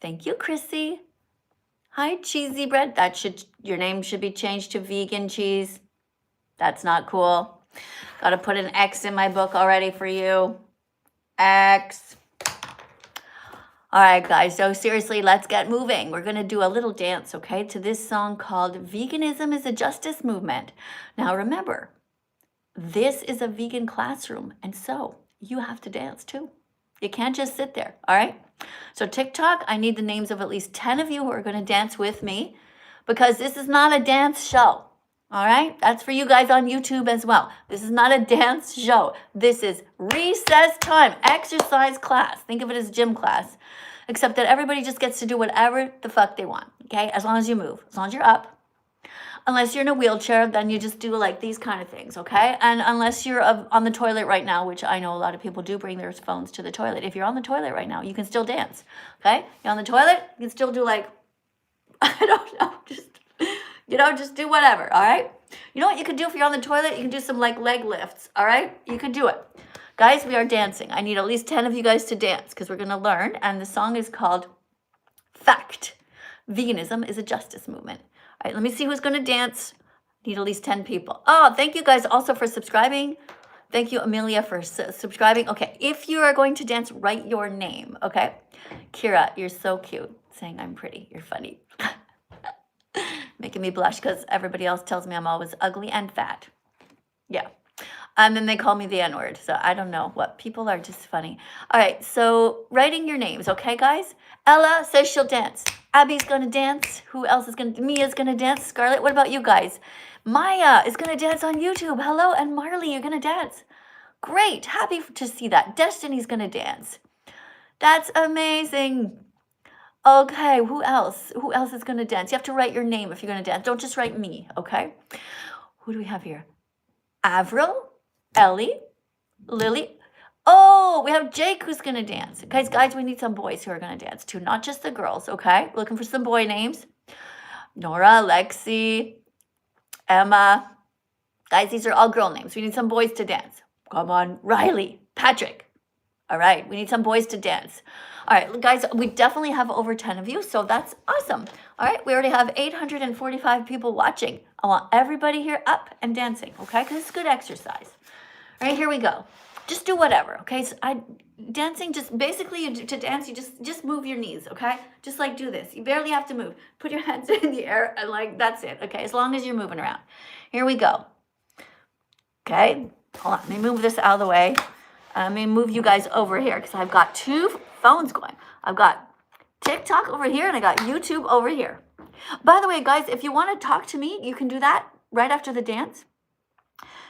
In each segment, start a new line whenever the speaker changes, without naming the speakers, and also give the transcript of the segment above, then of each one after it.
Thank you, Chrissy. Hi, Cheesy Bread. Your name should be changed to Vegan Cheese. That's not cool. Got to put an X in my book already for you. X. All right, guys. So seriously, let's get moving. We're going to do a little dance, okay, to this song called Veganism is a Justice Movement. Now, remember, this is a vegan classroom, and so you have to dance too. You can't just sit there, all right? So TikTok, I need the names of at least 10 of you who are going to dance with me, because this is not a dance show, all right? That's for you guys on YouTube as well. This is not a dance show. This is recess time, exercise class. Think of it as gym class, except that everybody just gets to do whatever the fuck they want, okay? As long as you move, as long as you're up. Unless you're in a wheelchair, then you just do like these kind of things, okay? And unless you're on the toilet right now, which I know a lot of people do bring their phones to the toilet. If you're on the toilet right now, you can still dance, okay? You're on the toilet, you can still do like, I don't know, just do whatever, all right? You know what you can do if you're on the toilet? You can do some like leg lifts, all right? You can do it. Guys, we are dancing. I need at least 10 of you guys to dance because we're going to learn. And the song is called Fact. Veganism is a justice movement. All right, let me see who's going to dance. Need at least 10 people. Oh, thank you guys also for subscribing. Thank you, Amelia, for subscribing. Okay, if you are going to dance, write your name, okay? Kira, you're so cute. Saying I'm pretty. You're funny. Making me blush because everybody else tells me I'm always ugly and fat. Yeah. And then they call me the N-word. So I don't know what. People are just funny. All right, so writing your names, okay, guys? Ella says she'll dance. Abby's going to dance. Who else is going to? Mia's going to dance. Scarlett, what about you guys? Maya is going to dance on YouTube. Hello, and Marley, you're going to dance. Great. Happy to see that. Destiny's going to dance. That's amazing. Okay, who else? Who else is going to dance? You have to write your name if you're going to dance. Don't just write me, okay? Who do we have here? Avril, Ellie, Lily. Oh, we have Jake who's going to dance. Guys, we need some boys who are going to dance too, not just the girls, okay? Looking for some boy names. Nora, Lexi, Emma. Guys, these are all girl names. We need some boys to dance. Come on, Riley, Patrick. All right, we need some boys to dance. All right, guys, we definitely have over 10 of you, so that's awesome. All right, we already have 845 people watching. I want everybody here up and dancing, okay? Because it's good exercise. All right, here we go. Just do whatever, okay? So dancing, just basically to dance, you just move your knees, okay? Just like do this. You barely have to move. Put your hands in the air and like that's it, okay? As long as you're moving around. Here we go. Okay, hold on. Let me move this out of the way. Let me move you guys over here because I've got two phones going. I've got TikTok over here and I got YouTube over here. By the way, guys, if you want to talk to me, you can do that right after the dance.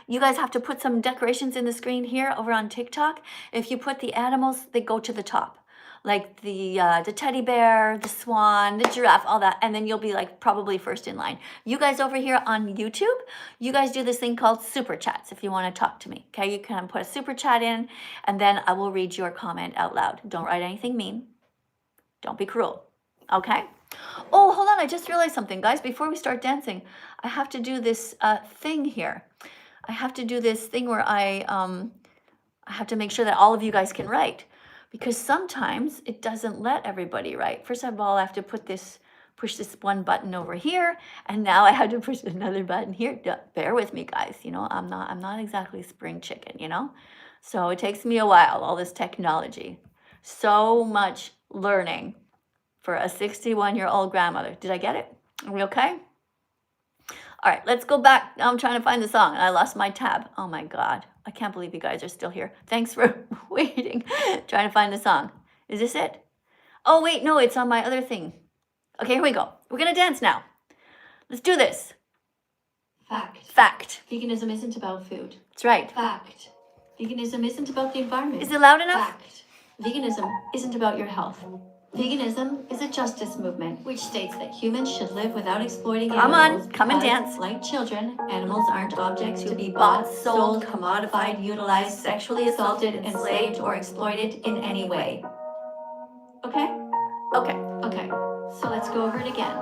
You guys have to put some decorations in the screen here over on TikTok. If you put the animals, they go to the top. Like the teddy bear, the swan, the giraffe, all that. And then you'll be like probably first in line. You guys over here on YouTube, you guys do this thing called super chats if you want to talk to me. Okay, you can put a super chat in and then I will read your comment out loud. Don't write anything mean. Don't be cruel. Okay? Oh, hold on. I just realized something, guys. Before we start dancing, I have to do this thing here. I have to do this thing where I have to make sure that all of you guys can write. Because sometimes it doesn't let everybody write. First of all, I have to push this one button over here, and now I have to push another button here. Bear with me, guys. You know, I'm not exactly spring chicken, you know? So it takes me a while, all this technology. So much learning for a 61-year-old grandmother. Did I get it? Are we okay? All right, let's go back. Now I'm trying to find the song, and I lost my tab. Oh, my God. I can't believe you guys are still here. Thanks for waiting. Trying to find the song. Is this it? Oh, wait, no, it's on my other thing. Okay, here we go. We're going to dance now. Let's do this.
Fact.
Fact.
Veganism isn't about food.
That's right.
Fact. Veganism isn't about the environment.
Is it loud enough?
Fact. Veganism isn't about your health. Veganism is a justice movement which states that humans should live without exploiting animals.
Come and
because,
dance.
Like children, animals aren't objects to be bought, sold, commodified, utilized, sexually assaulted, enslaved, or exploited in any way. Okay?
Okay.
Okay, so let's go over it again.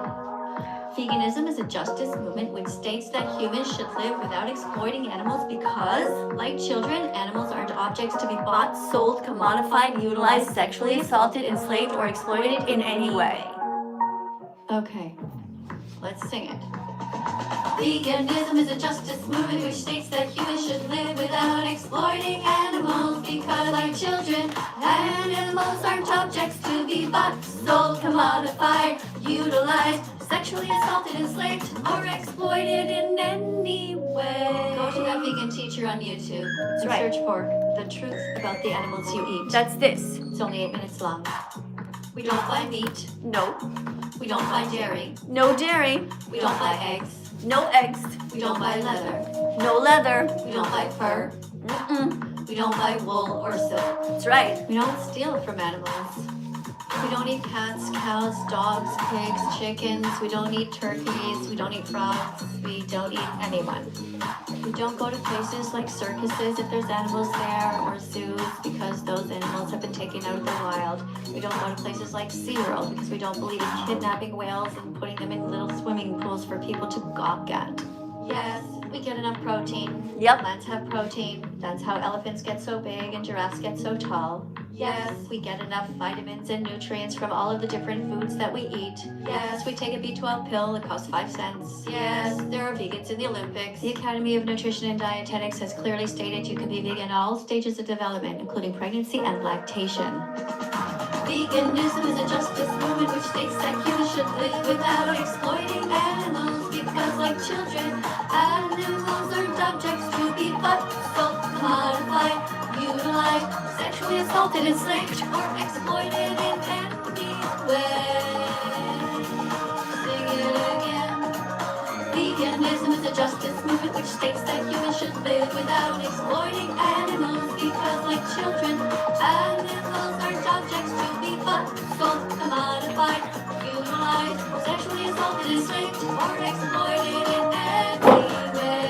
Veganism is a justice movement which states that humans should live without exploiting animals because, like children, animals aren't objects to be bought, sold, commodified, utilized, sexually assaulted, enslaved, or exploited in any way. Okay, let's sing it. Veganism is a justice movement which states that humans should live without exploiting animals because, like children, animals aren't objects to be bought, sold, commodified, utilized, sexually assaulted, enslaved, or exploited in any way. Go to That Vegan Teacher on YouTube.
That's right.
Search for the truth about the animals you eat.
That's this.
It's only 8 minutes long. We don't buy meat.
No.
We don't buy dairy.
No dairy.
We don't buy eggs.
No eggs.
We don't buy leather.
No leather.
We don't buy fur.
Mm-mm.
We don't buy wool or silk.
That's right.
We don't steal from animals. We don't eat cats, cows, dogs, pigs, chickens. We don't eat turkeys. We don't eat frogs. We don't eat anyone. We don't go to places like circuses if there's animals there, or zoos because those animals have been taken out of the wild. We don't go to places like SeaWorld because we don't believe in kidnapping whales and putting them in little swimming pools for people to gawk at. Yes, we get enough protein.
Yep.
Plants have protein. That's how elephants get so big and giraffes get so tall. Yes, we get enough vitamins and nutrients from all of the different foods that we eat. Yes, we take a B12 pill that costs 5 cents. Yes, there are vegans in the Olympics. The Academy of Nutrition and Dietetics has clearly stated you can be vegan at all stages of development, including pregnancy and lactation. Veganism is a justice movement which states that humans should live without exploiting animals because, like children, animals aren't objects to be bought, sold, commodified, utilized, sexually assaulted, enslaved, or exploited in any way. Sing it again. Veganism is a justice movement which states that humans should live without exploiting animals because, like children, animals aren't objects to be bought, sold, commodified, utilized, sexually assaulted, enslaved, or exploited in any way.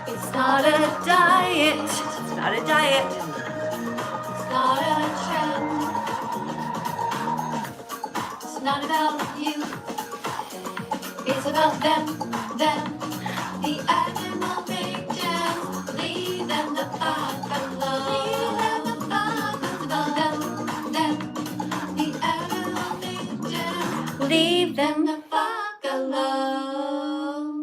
It's
Not a diet. It's not a diet.
not a trend. It's not about you. It's about them. The animal victims. Leave them the fuck alone. It's about them. The animal victims.
Leave them.
The fuck alone.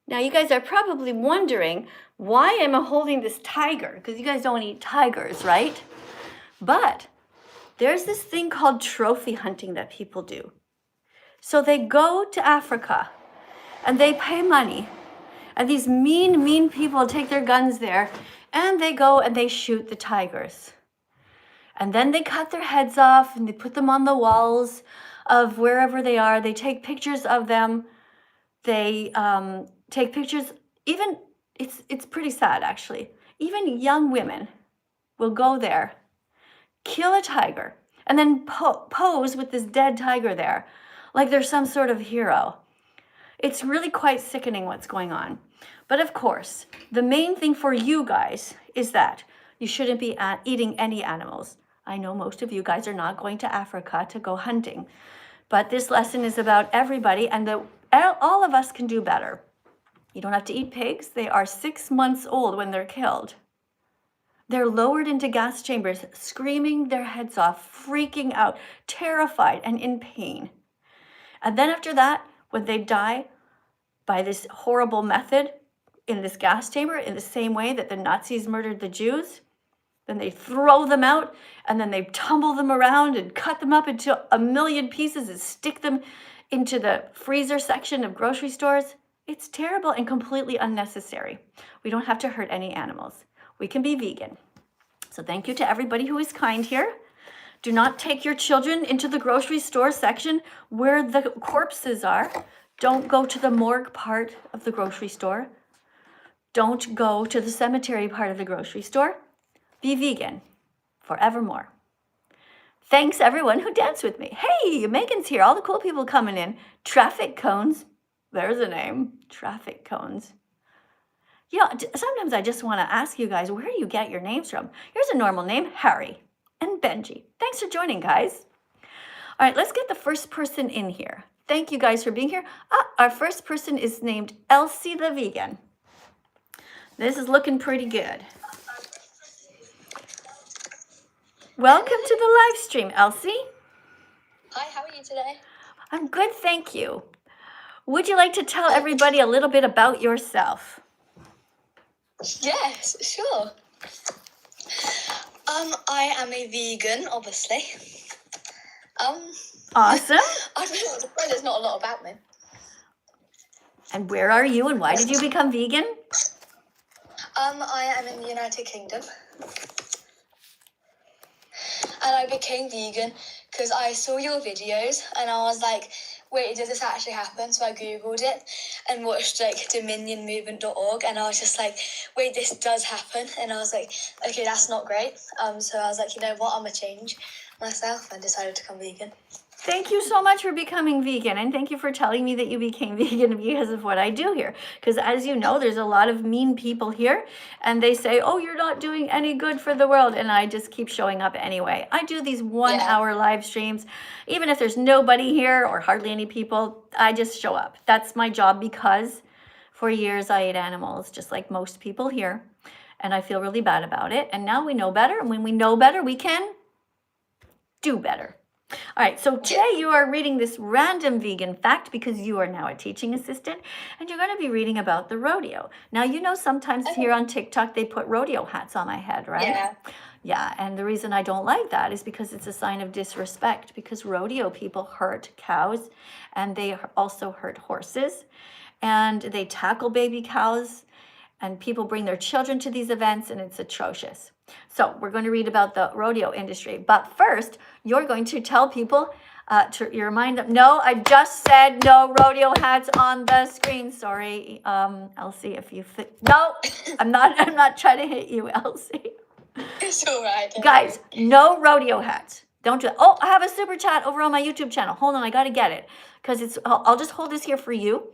Now, you guys are probably wondering why am I holding this tiger? Because you guys don't eat tigers, right? But there's this thing called trophy hunting that people do. So they go to Africa and they pay money. And these mean people take their guns there and they go and they shoot the tigers. And then they cut their heads off and they put them on the walls of wherever they are. They take pictures of them. They take pictures, even, it's pretty sad actually. Even young women will go there, kill a tiger, and then pose with this dead tiger there, like they're some sort of hero. It's really quite sickening what's going on. But of course, the main thing for you guys is that you shouldn't be eating any animals. I know most of you guys are not going to Africa to go hunting, but this lesson is about everybody, and all of us can do better. You don't have to eat pigs. They are 6 months old when they're killed. They're lowered into gas chambers, screaming their heads off, freaking out, terrified and in pain. And then after that, when they die by this horrible method in this gas chamber, in the same way that the Nazis murdered the Jews, then they throw them out and then they tumble them around and cut them up into a million pieces and stick them into the freezer section of grocery stores. It's terrible and completely unnecessary. We don't have to hurt any animals. We can be vegan. So thank you to everybody who is kind here. Do not take your children into the grocery store section where the corpses are. Don't go to the morgue part of the grocery store. Don't go to the cemetery part of the grocery store. Be vegan forevermore. Thanks everyone who danced with me. Hey, Megan's here. All the cool people coming in. Traffic cones. There's a name. Traffic cones. You know, sometimes I just want to ask you guys, where do you get your names from? Here's a normal name, Harry and Benji. Thanks for joining, guys. All right, let's get the first person in here. Thank you guys for being here. Our first person is named Elsie the vegan. This is looking pretty good. Welcome to the live stream, Elsie.
Hi, how are you today?
I'm good, thank you. Would you like to tell everybody a little bit about yourself?
Yes, sure. I am a vegan, obviously.
Awesome.
I don't know, there's not a lot about me.
And where are you and why did you become vegan?
I am in the United Kingdom. And I became vegan because I saw your videos and I was like, wait, does this actually happen? So I Googled it and watched like dominionmovement.org and I was just like, wait, this does happen. And I was like, okay, that's not great. So I was like, you know what, I'm gonna change myself and decided to become vegan.
Thank you so much for becoming vegan, and thank you for telling me that you became vegan because of what I do here. Because as you know, there's a lot of mean people here, and they say, oh, you're not doing any good for the world, and I just keep showing up anyway. I do these 1 hour live streams. Even if there's nobody here or hardly any people, I just show up. That's my job because for years I ate animals, just like most people here, and I feel really bad about it. And now we know better, and when we know better, we can do better. All right, so today you are reading this random vegan fact because you are now a teaching assistant and you're going to be reading about the rodeo. Now, you know, sometimes here on TikTok, they put rodeo hats on my head, right?
Yeah.
Yeah, and the reason I don't like that is because it's a sign of disrespect because rodeo people hurt cows and they also hurt horses and they tackle baby cows and people bring their children to these events and it's atrocious. So we're going to read about the rodeo industry. But first, you're going to tell people to remind them, no, I just said no rodeo hats on the screen. Sorry, Elsie, if you no, I'm not trying to hit you, Elsie.
It's all right.
Guys, no rodeo hats. Don't do it. Oh, I have a super chat over on my YouTube channel. Hold on, I got to get it because I'll just hold this here for you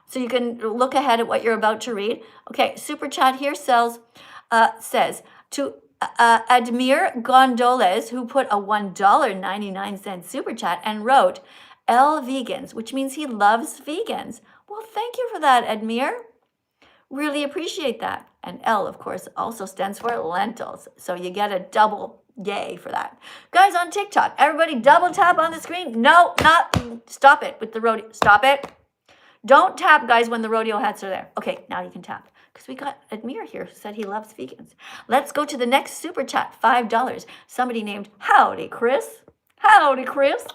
so you can look ahead at what you're about to read. Okay, super chat here says to Admir Gondoles, who put a $1.99 super chat and wrote L vegans, which means he loves vegans. Well, thank you for that, Admir. Really appreciate that. And L, of course, also stands for lentils. So you get a double yay for that. Guys on TikTok, everybody double tap on the screen. No, stop it with the rodeo. Stop it. Don't tap, guys, when the rodeo hats are there. Okay, now you can tap. Because we got Admir here who said he loves vegans. Let's go to the next super chat, $5. Somebody named Howdy Chris. Howdy Chris.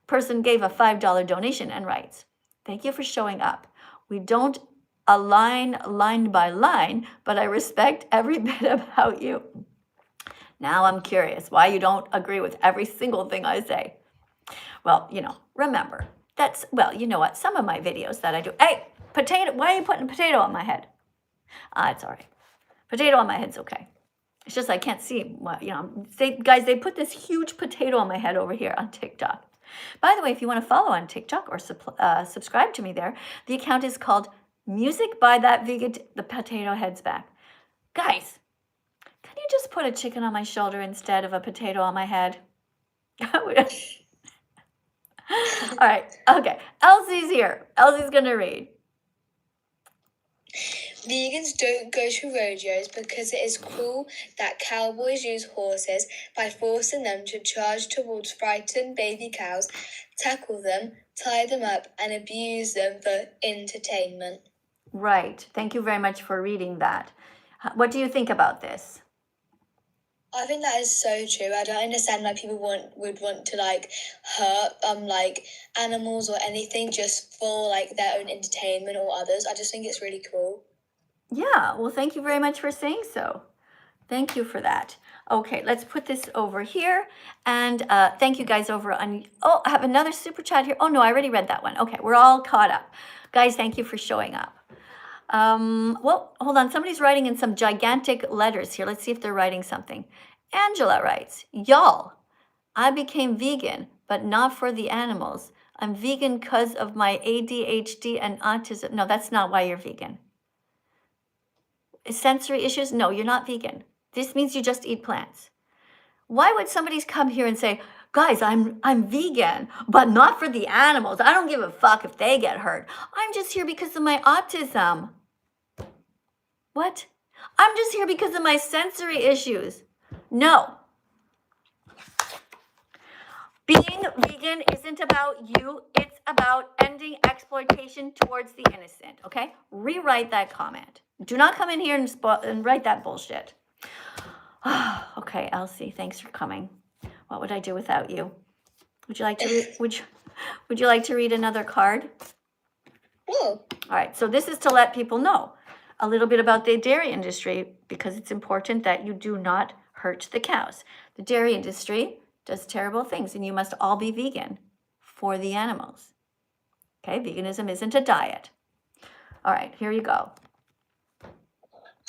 Person gave a $5 donation and writes, thank you for showing up. We don't align line by line, but I respect every bit about you. Now I'm curious why you don't agree with every single thing I say. Well, you know, remember, well, you know what? Some of my videos that I do. Hey, potato, why are you putting a potato on my head? It's all right. Potato on my head's okay. It's just I can't see what, you know. Guys, they put this huge potato on my head over here on TikTok. By the way, if you want to follow on TikTok or subscribe to me there, the account is called Music by That Vegan. The potato head's back. Guys, can you just put a chicken on my shoulder instead of a potato on my head? All right, okay. Elsie's here. Elsie's going to read.
Vegans don't go to rodeos because it is cruel that cowboys use horses by forcing them to charge towards frightened baby cows, tackle them, tie them up, and abuse them for entertainment.
Right. Thank you very much for reading that. What do you think about this?
I think that is so true. I don't understand why people would want to like hurt like animals or anything just for like their own entertainment or others. I just think it's really cool.
Yeah, well, thank you very much for saying so. Thank you for that. Okay, let's put this over here. And thank you guys over on, oh, I have another super chat here. Oh no, I already read that one. Okay, we're all caught up. Guys, thank you for showing up. Well, hold on. Somebody's writing in some gigantic letters here. Let's see if they're writing something. Angela writes, y'all, I became vegan, but not for the animals. I'm vegan because of my ADHD and autism. No, that's not why you're vegan. Sensory issues? No, you're not vegan. This means you just eat plants. Why would somebody come here and say, guys, I'm vegan, but not for the animals. I don't give a fuck if they get hurt. I'm just here because of my autism. What? I'm just here because of my sensory issues. No. Being vegan isn't about you. It's about ending exploitation towards the innocent, okay? Rewrite that comment. Do not come in here and write that bullshit. Okay, Elsie, thanks for coming. What would I do without you? Would you like to read, would you like to read another card?
Oh.
All right, so this is to let people know a little bit about the dairy industry, because it's important that you do not hurt the cows. The dairy industry does terrible things, and you must all be vegan for the animals. Okay, veganism isn't a diet. All right, here you go.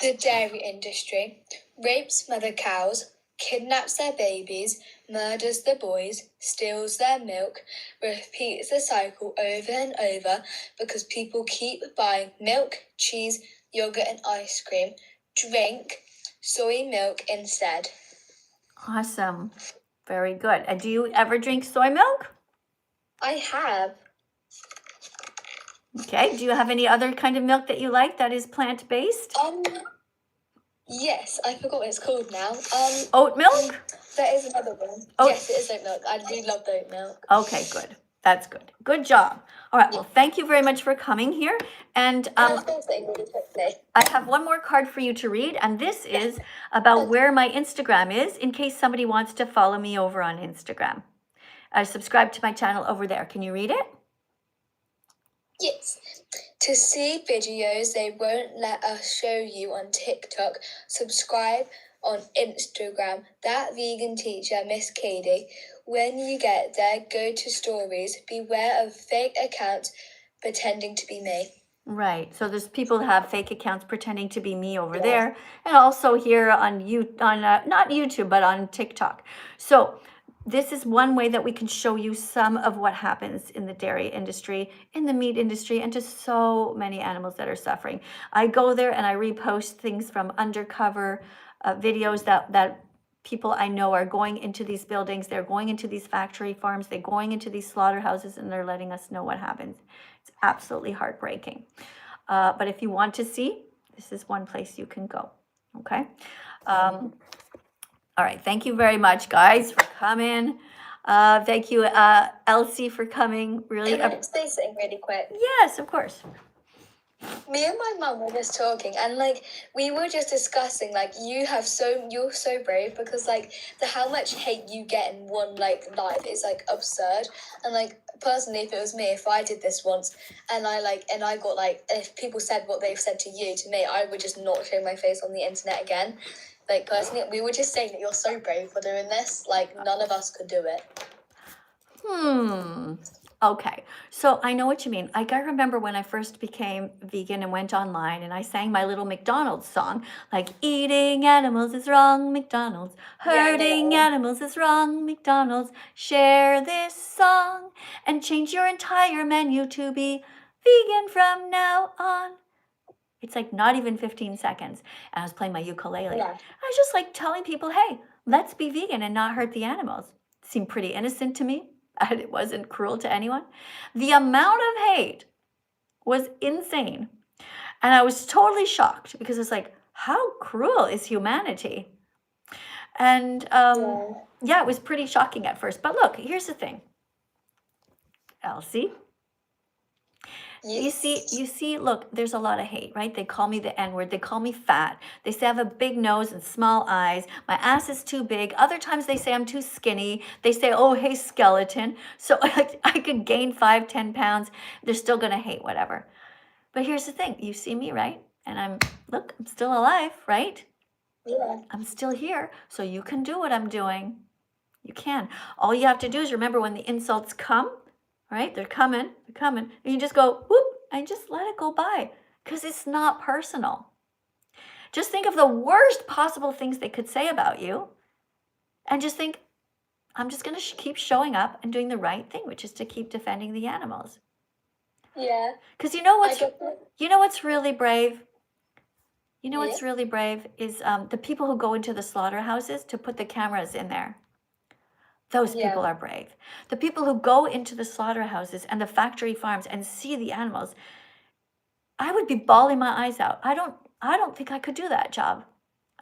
The dairy industry rapes mother cows, kidnaps their babies, murders the boys, steals their milk, repeats the cycle over and over because people keep buying milk, cheese, yogurt and ice cream, drink soy milk instead.
Awesome. Very good. And do you ever drink soy milk?
I have.
Okay. Do you have any other kind of milk that you like that is plant-based?
Yes, I forgot what it's called now.
Oat milk?
There is another one.
Oat-
Yes, it is oat milk. I do love the oat milk.
Okay, good. That's good. Good job. All right. Well, thank you very much for coming here. And I have one more card for you to read, and this is about where my Instagram is, in case somebody wants to follow me over on Instagram. Subscribe to my channel over there. Can you read it?
Yes. To see videos they won't let us show you on TikTok, subscribe on Instagram, That Vegan Teacher, Miss Katie. When you get there, go to stories. Beware of fake accounts pretending to be me.
Right. So there's people that have fake accounts pretending to be me over there, and also here on not YouTube, but on TikTok. So this is one way that we can show you some of what happens in the dairy industry, in the meat industry, and to so many animals that are suffering. I go there and I repost things from undercover videos that people I know are going into these buildings, they're going into these factory farms, they're going into these slaughterhouses, and they're letting us know what happens. It's absolutely heartbreaking. But if you want to see, this is one place you can go. Okay. All right. Thank you very much, guys, for coming. Thank you, Elsie, for coming. Really.
Can I say something really quick?
Yes, of course.
Me and my mum were just talking, and like we were just discussing, like you're so brave, because like how much hate you get in one like life is like absurd. And like personally, if it was me, if I did this once and I got like, if people said what they've said to you to me, I would just not show my face on the internet again. Like personally, we were just saying that you're so brave for doing this. Like none of us could do it.
Okay, so I know what you mean. I remember when I first became vegan and went online and I sang my little McDonald's song, like eating animals is wrong, McDonald's, hurting animals is wrong, McDonald's, share this song and change your entire menu to be vegan from now on. It's like not even 15 seconds. And I was playing my ukulele.
Yeah.
I was just like telling people, hey, let's be vegan and not hurt the animals. It seemed pretty innocent to me. And it wasn't cruel to anyone. The amount of hate was insane. And I was totally shocked because it's like, how cruel is humanity? And yeah, it was pretty shocking at first. But look, here's the thing. Elsie,
Yes.
you see, look, there's a lot of hate, right? They call me the N-word. They call me fat. They say I have a big nose and small eyes. My ass is too big. Other times they say I'm too skinny. They say, oh, hey, skeleton. So I could gain 5-10 pounds. They're still going to hate whatever. But here's the thing. You see me, right? And I'm still alive, right?
Yeah.
I'm still here. So you can do what I'm doing. You can. All you have to do is remember when the insults come, right? They're coming. And you just go, whoop, and just let it go by because it's not personal. Just think of the worst possible things they could say about you and just think, I'm just going to keep showing up and doing the right thing, which is to keep defending the animals.
Yeah.
Because you know what's really brave? You know what's really brave is the people who go into the slaughterhouses to put the cameras in there. Those
Yeah.
people are brave. The people who go into the slaughterhouses and the factory farms and see the animals, I would be bawling my eyes out. I don't think I could do that job.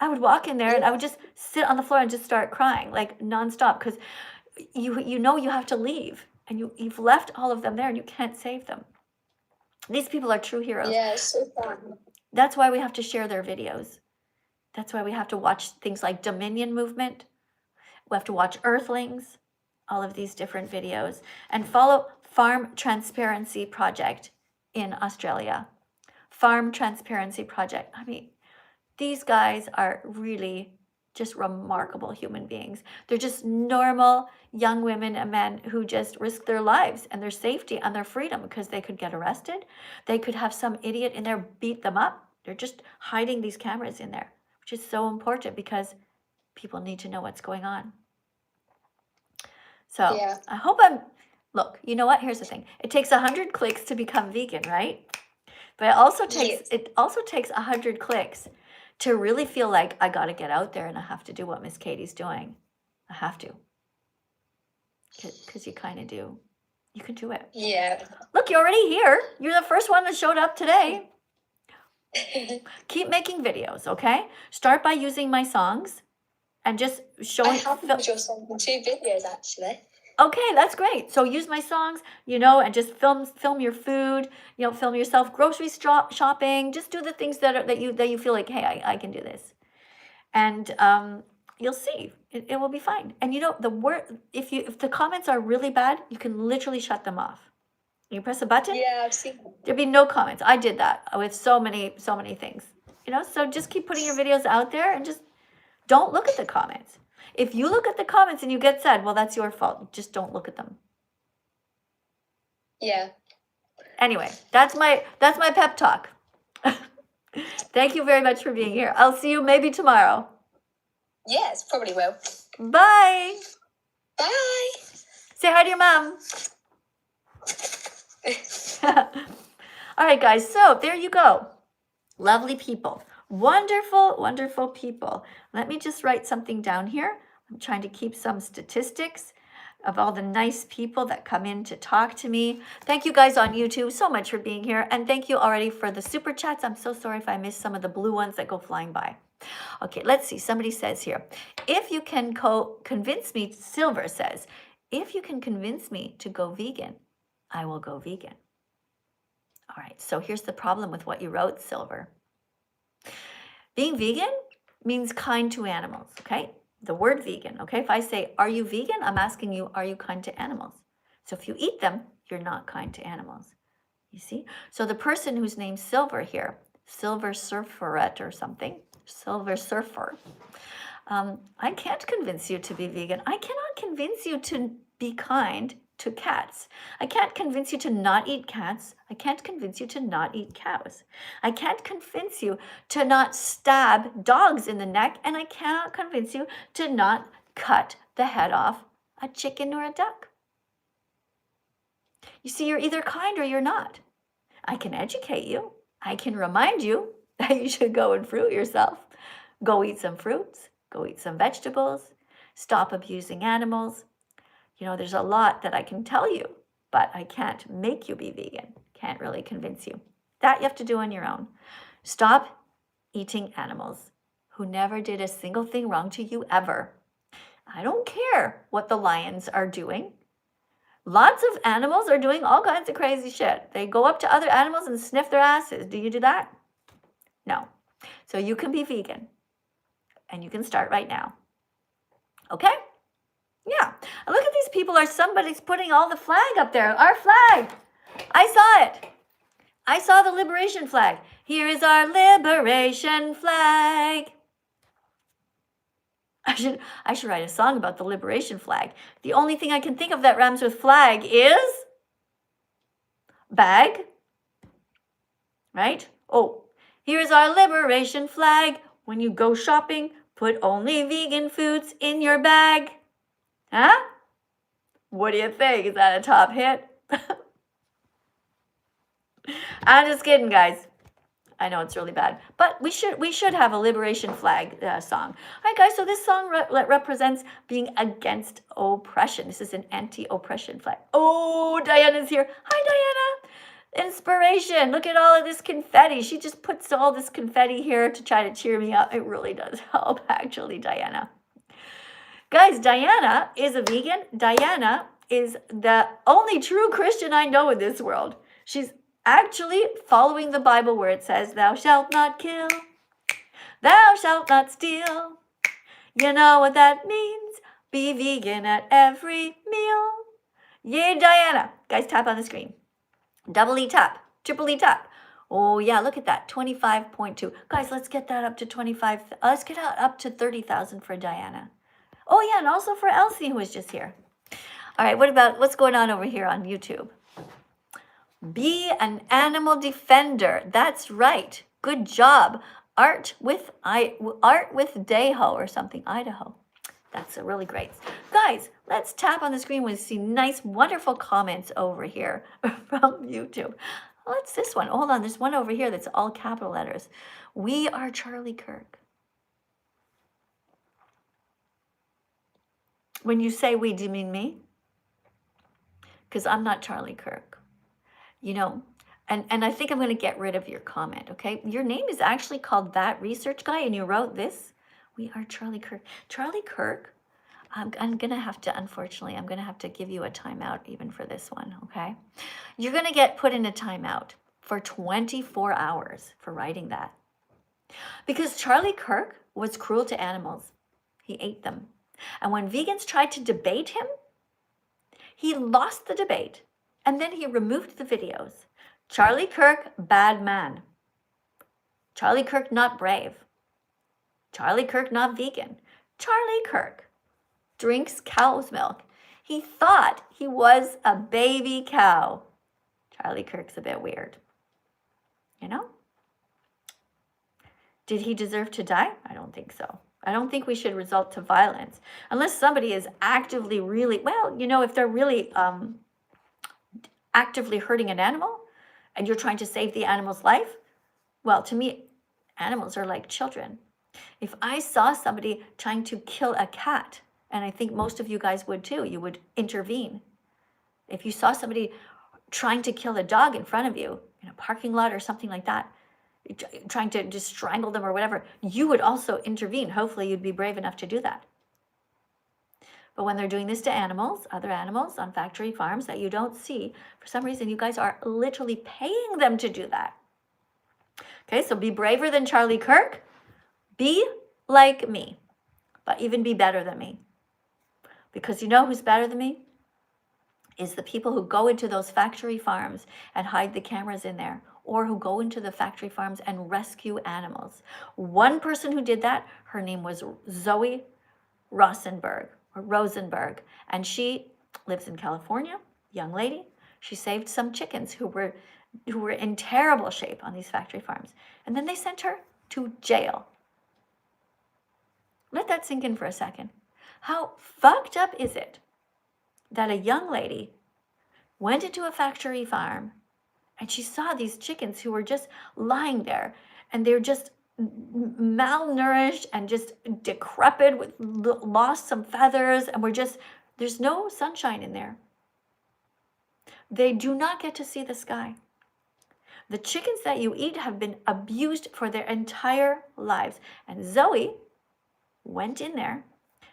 I would walk in there and I would just sit on the floor and just start crying like nonstop, because you know you have to leave, and you've left all of them there and you can't save them. These people are true heroes.
Yeah, it's so sad.
That's why we have to share their videos. That's why we have to watch things like Dominion Movement. We have to watch Earthlings, all of these different videos, and follow Farm Transparency Project in Australia. Farm Transparency Project. I mean, these guys are really just remarkable human beings. They're just normal young women and men who just risk their lives and their safety and their freedom because they could get arrested. They could have some idiot in there beat them up. They're just hiding these cameras in there, which is so important because people need to know what's going on. So
Yeah.
I hope look, you know what? Here's the thing. It takes 100 clicks to become vegan, right? But it also takes 100 clicks to really feel like I got to get out there and I have to do what Miss Katie's doing. I have to. Because you kind of do. You can do it.
Yeah.
Look, you're already here. You're the first one that showed up today. Keep making videos, okay? Start by using my songs and just
I
showing.
have watched your song in 2 videos actually.
Okay, that's great. So use my songs, and just film your food, film yourself grocery shopping. Just do the things that you feel like, hey, I can do this, and you'll see it will be fine. And if the comments are really bad, you can literally shut them off. You press a button.
Yeah, I've seen that.
There'd be no comments. I did that with so many things. So just keep putting your videos out there and just don't look at the comments. If you look at the comments and you get sad, well, that's your fault. Just don't look at them.
Yeah.
Anyway, that's my pep talk. Thank you very much for being here. I'll see you maybe tomorrow.
Yes, probably will.
Bye.
Bye.
Say hi to your mom. All right, guys. So there you go. Lovely people. Wonderful, wonderful people. Let me just write something down here. I'm trying to keep some statistics of all the nice people that come in to talk to me. Thank you guys on YouTube so much for being here. And thank you already for the super chats. I'm so sorry if I missed some of the blue ones that go flying by. Okay, let's see. Somebody says here, if you can convince me, Silver says, if you can convince me to go vegan, I will go vegan. All right, so here's the problem with what you wrote, Silver. Being vegan means kind to animals, okay? The word vegan, okay? If I say, are you vegan? I'm asking you, are you kind to animals? So if you eat them, you're not kind to animals. You see? So the person whose name's Silver here, Silver Surferette or something, Silver Surfer, I can't convince you to be vegan. I cannot convince you to be kind to cats. I can't convince you to not eat cats. I can't convince you to not eat cows. I can't convince you to not stab dogs in the neck, and I cannot convince you to not cut the head off a chicken or a duck. You see, you're either kind or you're not. I can educate you. I can remind you that you should go and fruit yourself. Go eat some fruits. Go eat some vegetables. Stop abusing animals. There's a lot that I can tell you, but I can't make you be vegan. Can't really convince you. That you have to do on your own. Stop eating animals who never did a single thing wrong to you ever. I don't care what the lions are doing. Lots of animals are doing all kinds of crazy shit. They go up to other animals and sniff their asses. Do you do that? No. So you can be vegan, and you can start right now. Okay? Yeah. And look at these people. Somebody's putting all the flag up there. Our flag. I saw it. I saw the liberation flag. Here is our liberation flag. I should write a song about the liberation flag. The only thing I can think of that rhymes with flag is bag. Right? Oh, here's our liberation flag. When you go shopping, put only vegan foods in your bag. Huh? What do you think? Is that a top hit? I'm just kidding, guys. I know it's really bad, but we should have a liberation flag song. All right, guys. So this song represents being against oppression. This is an anti-oppression flag. Oh, Diana's here. Hi, Diana. Inspiration. Look at all of this confetti. She just puts all this confetti here to try to cheer me up. It really does help, actually, Diana. Guys, Diana is a vegan. Diana is the only true Christian I know in this world. She's actually following the Bible where it says, thou shalt not kill, thou shalt not steal. You know what that means? Be vegan at every meal. Yay, Diana. Guys, tap on the screen. Double E tap, triple E tap. Oh yeah, look at that, 25.2. Guys, let's get that up to 25. Let's get up to 30,000 for Diana. Oh yeah, and also for Elsie, who was just here. All right, what's going on over here on YouTube? Be an animal defender. That's right. Good job. Art with Daho or something, Idaho. That's a really great. Guys, let's tap on the screen when we see nice, wonderful comments over here from YouTube. What's this one? Hold on, there's one over here that's all capital letters. We are Charlie Kirk. When you say we, do you mean me? Because I'm not Charlie Kirk. You know, and I think I'm going to get rid of your comment, okay? Your name is actually called That Research Guy, and you wrote this. We are Charlie Kirk. Charlie Kirk, I'm going to have to, unfortunately, I'm going to have to give you a timeout even for this one, okay? You're going to get put in a timeout for 24 hours for writing that. Because Charlie Kirk was cruel to animals. He ate them. And when vegans tried to debate him, he lost the debate. And then he removed the videos. Charlie Kirk, bad man. Charlie Kirk, not brave. Charlie Kirk, not vegan. Charlie Kirk drinks cow's milk. He thought he was a baby cow. Charlie Kirk's a bit weird. You know? Did he deserve to die? I don't think so. I don't think we should resort to violence. Unless somebody is actively really, well, you know, if they're really actively hurting an animal and you're trying to save the animal's life, well, to me, animals are like children. If I saw somebody trying to kill a cat, and I think most of you guys would too, you would intervene. If you saw somebody trying to kill a dog in front of you in a parking lot or something like that, trying to just strangle them or whatever, you would also intervene. Hopefully you'd be brave enough to do that. But when they're doing this to animals, other animals on factory farms that you don't see, for some reason you guys are literally paying them to do that. Okay, so be braver than Charlie Kirk. Be like me, but even be better than me. Because you know who's better than me? Is the people who go into those factory farms and hide the cameras in there, or who go into the factory farms and rescue animals. One person who did that, her name was Zoe Rosenberg, and she lives in California, young lady. She saved some chickens who were in terrible shape on these factory farms, and then they sent her to jail. Let that sink in for a second. How fucked up is it that a young lady went into a factory farm and she saw these chickens who were just lying there, and they're just malnourished and just decrepit, with lost some feathers, and there's no sunshine in there. They do not get to see the sky. The chickens that you eat have been abused for their entire lives. And Zoe went in there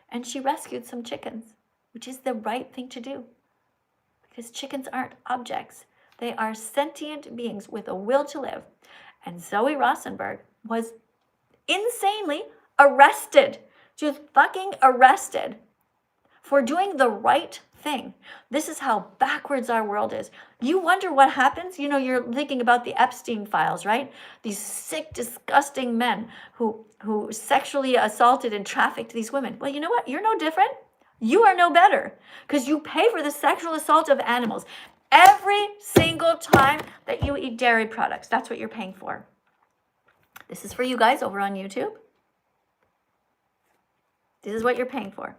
and she rescued some chickens, which is the right thing to do. Because chickens aren't objects. They are sentient beings with a will to live. And Zoe Rosenberg was insanely arrested. She was fucking arrested for doing the right thing. This is how backwards our world is. You wonder what happens? You know, you're thinking about the Epstein files, right? These sick, disgusting men who sexually assaulted and trafficked these women. Well, you know what? You're no different. You are no better, because you pay for the sexual assault of animals every single time that you eat dairy products. That's what you're paying for. This is for you guys over on YouTube. This is what you're paying for.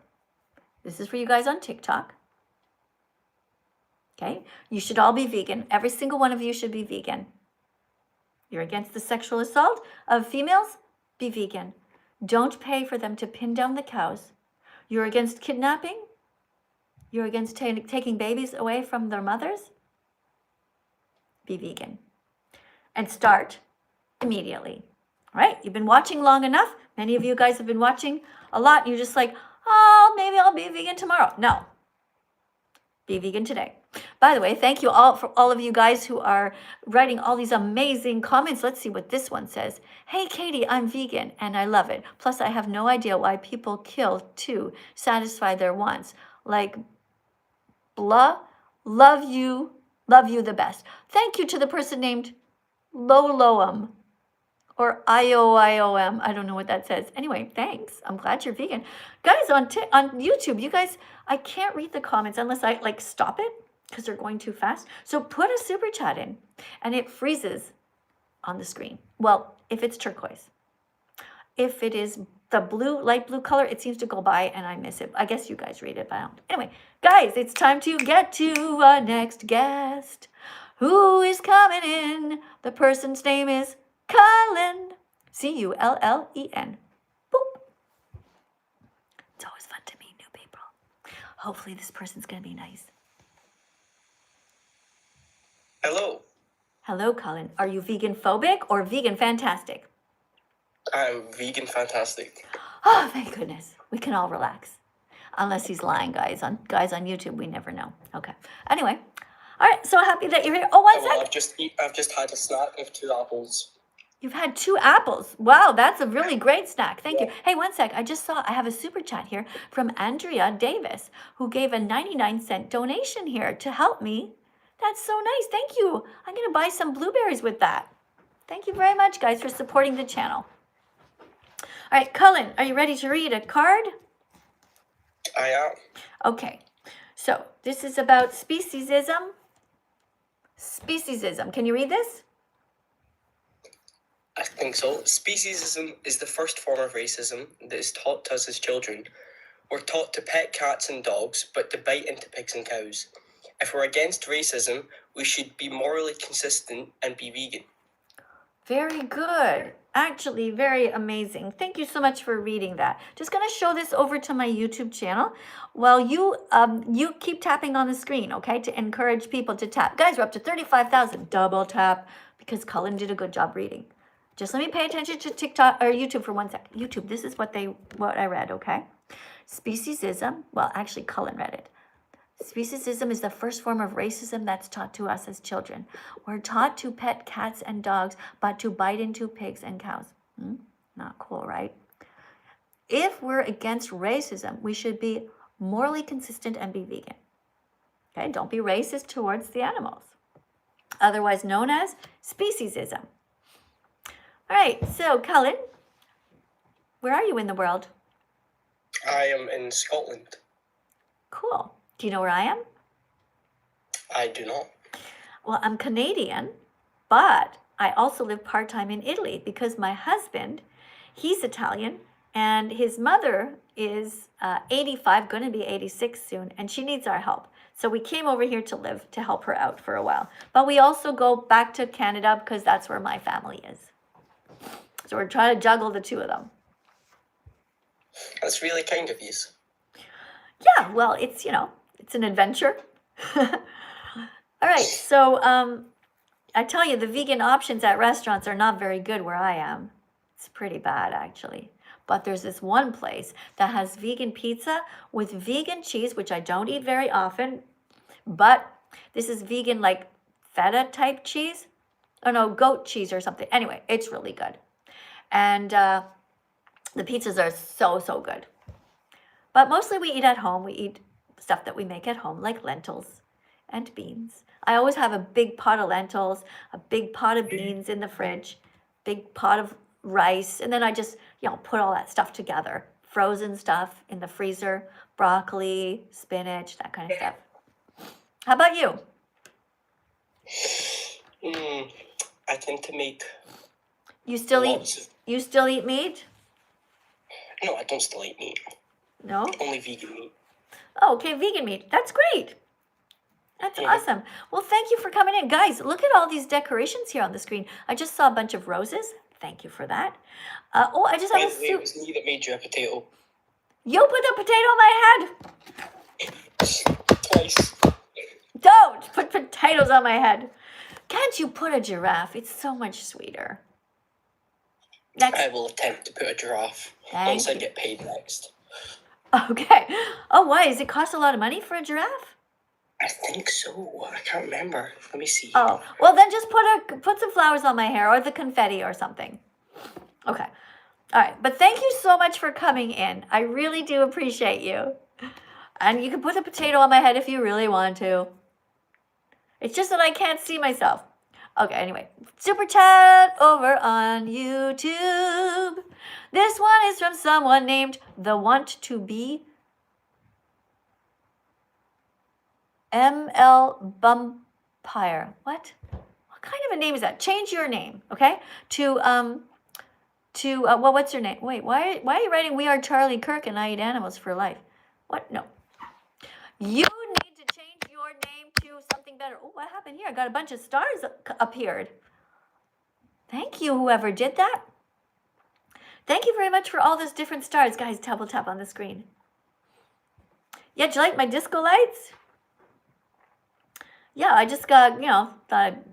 This is for you guys on TikTok. Okay? You should all be vegan. Every single one of you should be vegan. You're against the sexual assault of females? Be vegan. Don't pay for them to pin down the cows. You're against kidnapping? You're against taking babies away from their mothers? Be vegan. And start immediately. All right, you've been watching long enough. Many of you guys have been watching a lot. And you're just like, oh, maybe I'll be vegan tomorrow. No, be vegan today. By the way, thank you all for all of you guys who are writing all these amazing comments. Let's see what this one says. Hey, Katie, I'm vegan and I love it. Plus, I have no idea why people kill to satisfy their wants. Like, blah, love you the best. Thank you to the person named Loloam or IOIOM. I don't know what that says. Anyway, thanks. I'm glad you're vegan. Guys, on YouTube, you guys, I can't read the comments unless I like stop it because they're going too fast. So put a super chat in and it freezes on the screen. Well, if it's turquoise. If it is the blue, light blue color, it seems to go by and I miss it. I guess you guys read it, but I don't. Anyway, guys, it's time to get to our next guest. Who is coming in? The person's name is Colin. Cullen. Boop. It's always fun to meet new people. Hopefully this person's going to be nice.
Hello,
Hello, Colin. Are you vegan phobic or vegan fantastic?
I'm veganphantastic.
Oh, thank goodness. We can all relax. Unless he's lying, guys. On YouTube, we never know. Okay. Anyway. All right. So happy that you're here. Oh, one
Well,
sec.
I've just had a snack of 2 apples.
You've had 2 apples. Wow, that's a really great snack. Thank you. Hey, one sec. I just saw I have a super chat here from Andrea Davis, who gave a 99-cent donation here to help me. That's so nice. Thank you. I'm going to buy some blueberries with that. Thank you very much, guys, for supporting the channel. All right, Colin, are you ready to read a card?
I am.
Okay, so this is about speciesism. Speciesism. Can you read this?
I think so. Speciesism is the first form of racism that is taught to us as children. We're taught to pet cats and dogs, but to bite into pigs and cows. If we're against racism, we should be morally consistent and be vegan.
Very good. Actually, very amazing. Thank you so much for reading that. Just going to show this over to my YouTube channel while you keep tapping on the screen, okay, to encourage people to tap. Guys, we're up to 35,000. Double tap because Colin did a good job reading. Just let me pay attention to TikTok or YouTube for 1 sec. YouTube, this is what I read, okay? Speciesism, well, actually, Colin read it. Speciesism is the first form of racism that's taught to us as children. We're taught to pet cats and dogs, but to bite into pigs and cows. Not cool, right? If we're against racism, we should be morally consistent and be vegan. Okay, don't be racist towards the animals. Otherwise known as speciesism. All right, so Colin, where are you in the world?
I am in Scotland.
Cool. Do you know where I am?
I do not.
Well, I'm Canadian, but I also live part-time in Italy because my husband, he's Italian, and his mother is 85, going to be 86 soon, and she needs our help. So we came over here to live to help her out for a while. But we also go back to Canada because that's where my family is. So we're trying to juggle the 2 of them.
That's really kind of you.
Yeah, well, it's, it's an adventure. All right, so I tell you, the vegan options at restaurants are not very good where I am. It's pretty bad, actually. But there's this one place that has vegan pizza with vegan cheese, which I don't eat very often. But this is vegan, like feta type cheese. Oh, no, goat cheese or something. Anyway, it's really good. And the pizzas are so, so good. But mostly we eat at home. We eat stuff that we make at home, like lentils and beans. I always have a big pot of lentils, a big pot of beans in the fridge, big pot of rice, and then I just, put all that stuff together. Frozen stuff in the freezer, broccoli, spinach, that kind of stuff. How about you?
I tend to make
You still
lots
eat? You still eat meat?
No, I don't still eat meat.
No?
Only vegan meat.
Oh, okay, vegan meat. That's great. That's
Yeah.
awesome. Well, thank you for coming in. Guys, look at all these decorations here on the screen. I just saw a bunch of roses. Thank you for that. Oh, I just have
By
a
the way, it
soup.
was me that made you a potato.
You put a potato on my head.
Twice.
Don't put potatoes on my head. Can't you put a giraffe? It's so much sweeter. Next.
I will attempt to put a giraffe once I get paid next.
Okay. Oh, why? Does it cost a lot of money for a giraffe?
I think so. I can't remember. Let me see.
Oh, well then just put some flowers on my hair or the confetti or something. Okay. All right. But thank you so much for coming in. I really do appreciate you. And you can put a potato on my head if you really want to. It's just that I can't see myself. Okay, anyway. Super chat over on YouTube. This one is from someone named The Want to Be ML Bumpire. What kind of a name is that? Change your name, okay? Well, what's your name? Wait, why are you writing "We are Charlie Kirk and I eat animals for life"? What? No. You need to change your name to something better. Oh, what happened here? I got a bunch of stars appeared. Thank you, whoever did that. Thank you very much for all those different stars. Guys, double tap on the screen. Yeah, do you like my disco lights? Yeah, I just got, thought I'd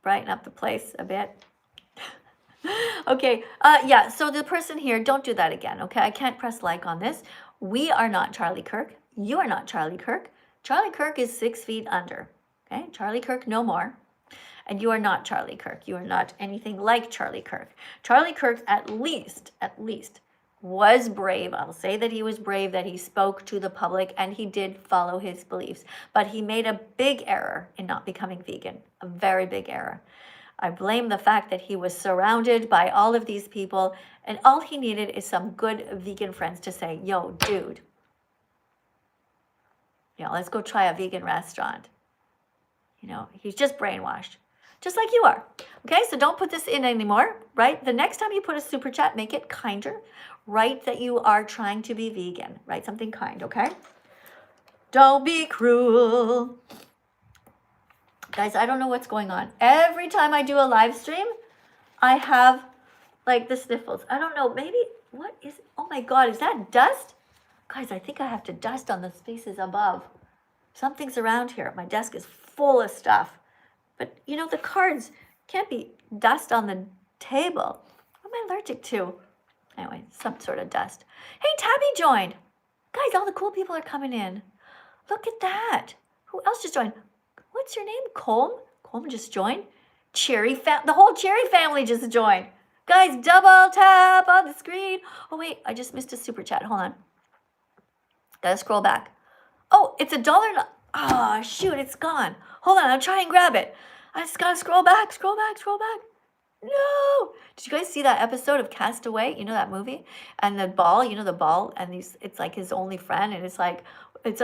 brighten up the place a bit. Okay, yeah, so the person here, don't do that again, okay? I can't press like on this. We are not Charlie Kirk. You are not Charlie Kirk. Charlie Kirk is 6 feet under, okay? Charlie Kirk, no more. And you are not Charlie Kirk. You are not anything like Charlie Kirk. Charlie Kirk at least, was brave. I'll say that he was brave, that he spoke to the public, and he did follow his beliefs. But he made a big error in not becoming vegan, a very big error. I blame the fact that he was surrounded by all of these people, and all he needed is some good vegan friends to say, yo, dude, let's go try a vegan restaurant. He's just brainwashed, just like you are. Okay, so don't put this in anymore, right? The next time you put a super chat, make it kinder. Write that you are trying to be vegan. Write something kind, okay? Don't be cruel. Guys, I don't know what's going on. Every time I do a live stream, I have like the sniffles. I don't know, maybe, oh my God, is that dust? Guys, I think I have to dust on the spaces above. Something's around here. My desk is full of stuff. But the cards can't be dust on the table. What am I allergic to? Anyway, some sort of dust. Hey, Tabby joined. Guys, all the cool people are coming in. Look at that. Who else just joined? What's your name? Colin? Colin just joined. The whole Cherry family just joined. Guys, double tap on the screen. Oh, wait, I just missed a super chat. Hold on. Gotta scroll back. Oh, it's $1. Ah, shoot, it's gone. Hold on, I'll try and grab it. I just gotta scroll back. No! Did you guys see that episode of Castaway? You know that movie? And the ball, the ball, and it's like his only friend, and it's like Wilson!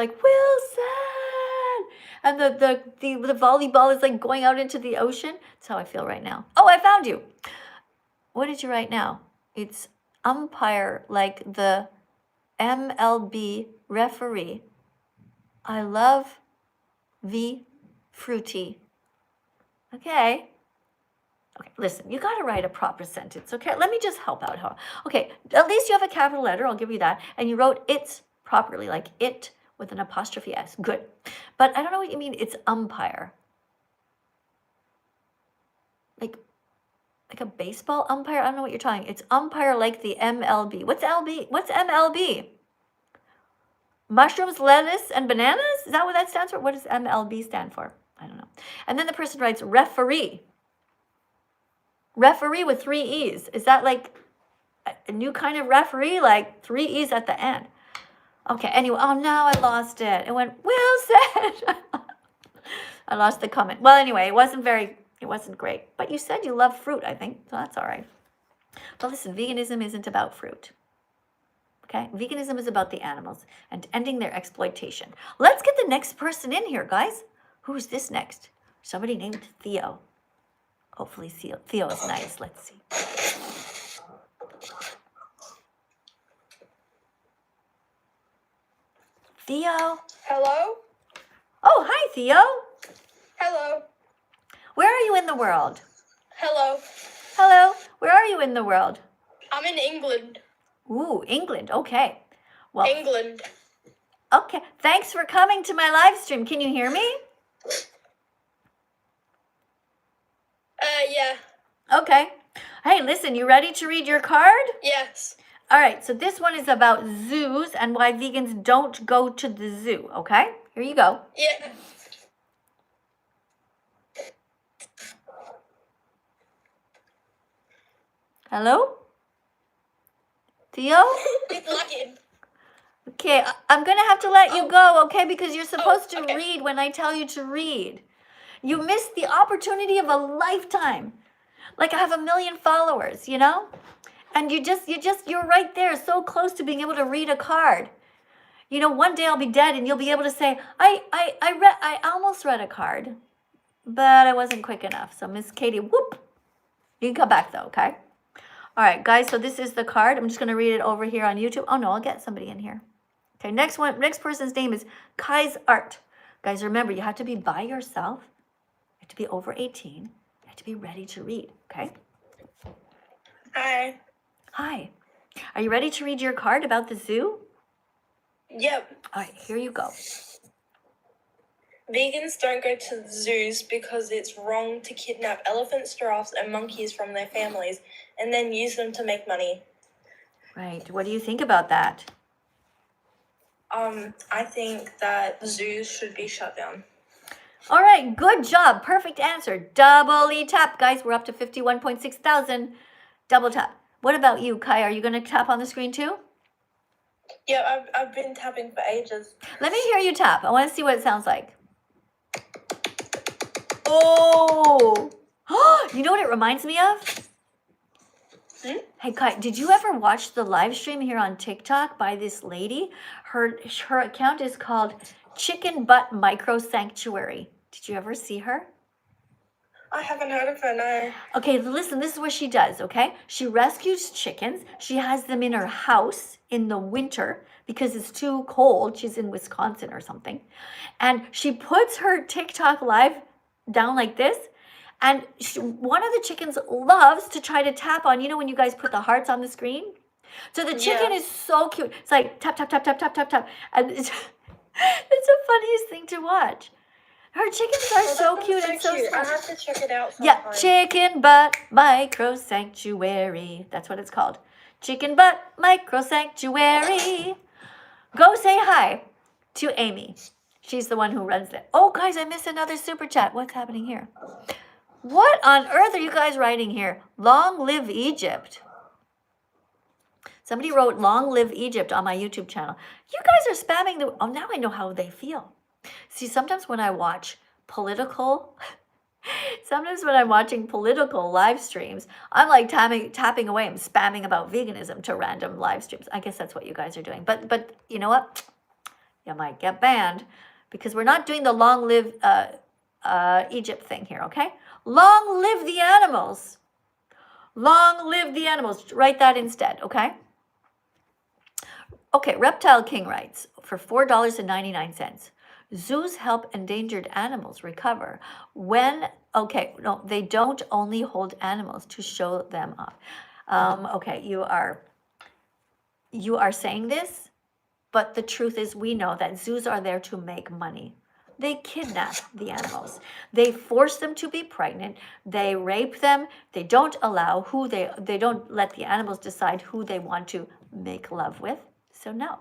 And the volleyball is like going out into the ocean. That's how I feel right now. Oh, I found you. What did you write now? It's umpire like the MLB referee. I love fruity. Okay, listen, you got to write a proper sentence, okay? Let me just help out. Okay, at least you have a capital letter, I'll give you that. And you wrote it's properly, like it with an apostrophe S. Good. But I don't know what you mean, it's umpire. Like a baseball umpire? I don't know what you're talking. It's umpire like the MLB. What's LB? What's MLB? Mushrooms, lettuce, and bananas? Is that what that stands for? What does MLB stand for? I don't know. And then the person writes referee. Referee with 3 E's. Is that like a new kind of referee? Like 3 E's at the end. Okay, anyway. Oh, now I lost it. It went, Wilson. I lost the comment. Well, anyway, it wasn't great. But you said you love fruit, I think. So that's all right. But listen, veganism isn't about fruit. Okay? Veganism is about the animals and ending their exploitation. Let's get the next person in here, guys. Who's this next? Somebody named Theo. Hopefully Theo is nice. Let's see. Theo?
Hello?
Oh, hi, Theo.
Hello.
Where are you in the world?
Hello.
Hello, where are you in the world?
I'm in England.
Ooh, England, okay. Well,
England.
okay, thanks for coming to my live stream. Can you hear me?
Yeah.
Okay. Hey, listen, you ready to read your card?
Yes.
All right, so this one is about zoos and why vegans don't go to the zoo, okay? Here you go.
Yeah.
Hello? Theo?
It's lagging.
Okay, I'm going to have to let you go, okay? Because you're supposed to
okay.
read when I tell you to read. You missed the opportunity of a lifetime. Like I have 1 million followers, you know? And you're right there, so close to being able to read a card. You know, one day I'll be dead and you'll be able to say, I almost read a card, but I wasn't quick enough. So Miss Katie, whoop. You can come back though, okay? All right, guys, so this is the card. I'm just going to read it over here on YouTube. Oh no, I'll get somebody in here. Okay, next person's name is Kai's Art. Guys, remember, you have to be by yourself. You have to be over 18. You have to be ready to read, okay?
Hi.
Hi. Are you ready to read your card about the zoo?
Yep.
All right, here you go.
Vegans don't go to the zoos because it's wrong to kidnap elephants, giraffes, and monkeys from their families and then use them to make money.
Right. What do you think about that?
I think that zoos should be shut down.
All right, good job. Perfect answer. Doubly tap, guys. We're up to 51.6 thousand. Double tap. What about you, Kai? Are you going to tap on the screen too?
Yeah, I've been tapping for ages.
Let me hear you tap. I want to see what it sounds like. Oh! You know what it reminds me of? Hey, Kai, did you ever watch the live stream here on TikTok by this lady? Her account is called Chicken Butt Micro Sanctuary. Did you ever see her?
I haven't heard of her, no.
Okay, listen, this is what she does, okay? She rescues chickens. She has them in her house in the winter because it's too cold. She's in Wisconsin or something. And she puts her TikTok live down like this. And one of the chickens loves to try to tap on, you know, when you guys put the hearts on the screen? So the chicken is so cute. It's like tap, tap, tap, tap, tap, tap, tap. And it's the funniest thing to watch. Her chickens are so cute and so
cute.
smart.
I have to check it out sometime.
Yeah, Chicken Butt Micro Sanctuary. That's what it's called. Chicken Butt Micro Sanctuary. Go say hi to Amy. She's the one who runs it. Oh, guys, I missed another super chat. What's happening here? What on earth are you guys writing here? Long live Egypt. Somebody wrote long live Egypt on my YouTube channel. You guys are spamming the... Oh, now I know how they feel. See, sometimes when I watch sometimes when I'm watching political live streams, I'm like tapping away and spamming about veganism to random live streams. I guess that's what you guys are doing. But you know what? You might get banned because we're not doing the long live Egypt thing here, okay? Long live the animals. Long live the animals. Write that instead, okay? Okay, Reptile King writes for $4.99. Zoos help endangered animals recover when, okay, no, they don't only hold animals to show them off. Okay, you are saying this, but the truth is we know that zoos are there to make money. They kidnap the animals. They force them to be pregnant. They rape them. They don't allow they don't let the animals decide who they want to make love with. So no.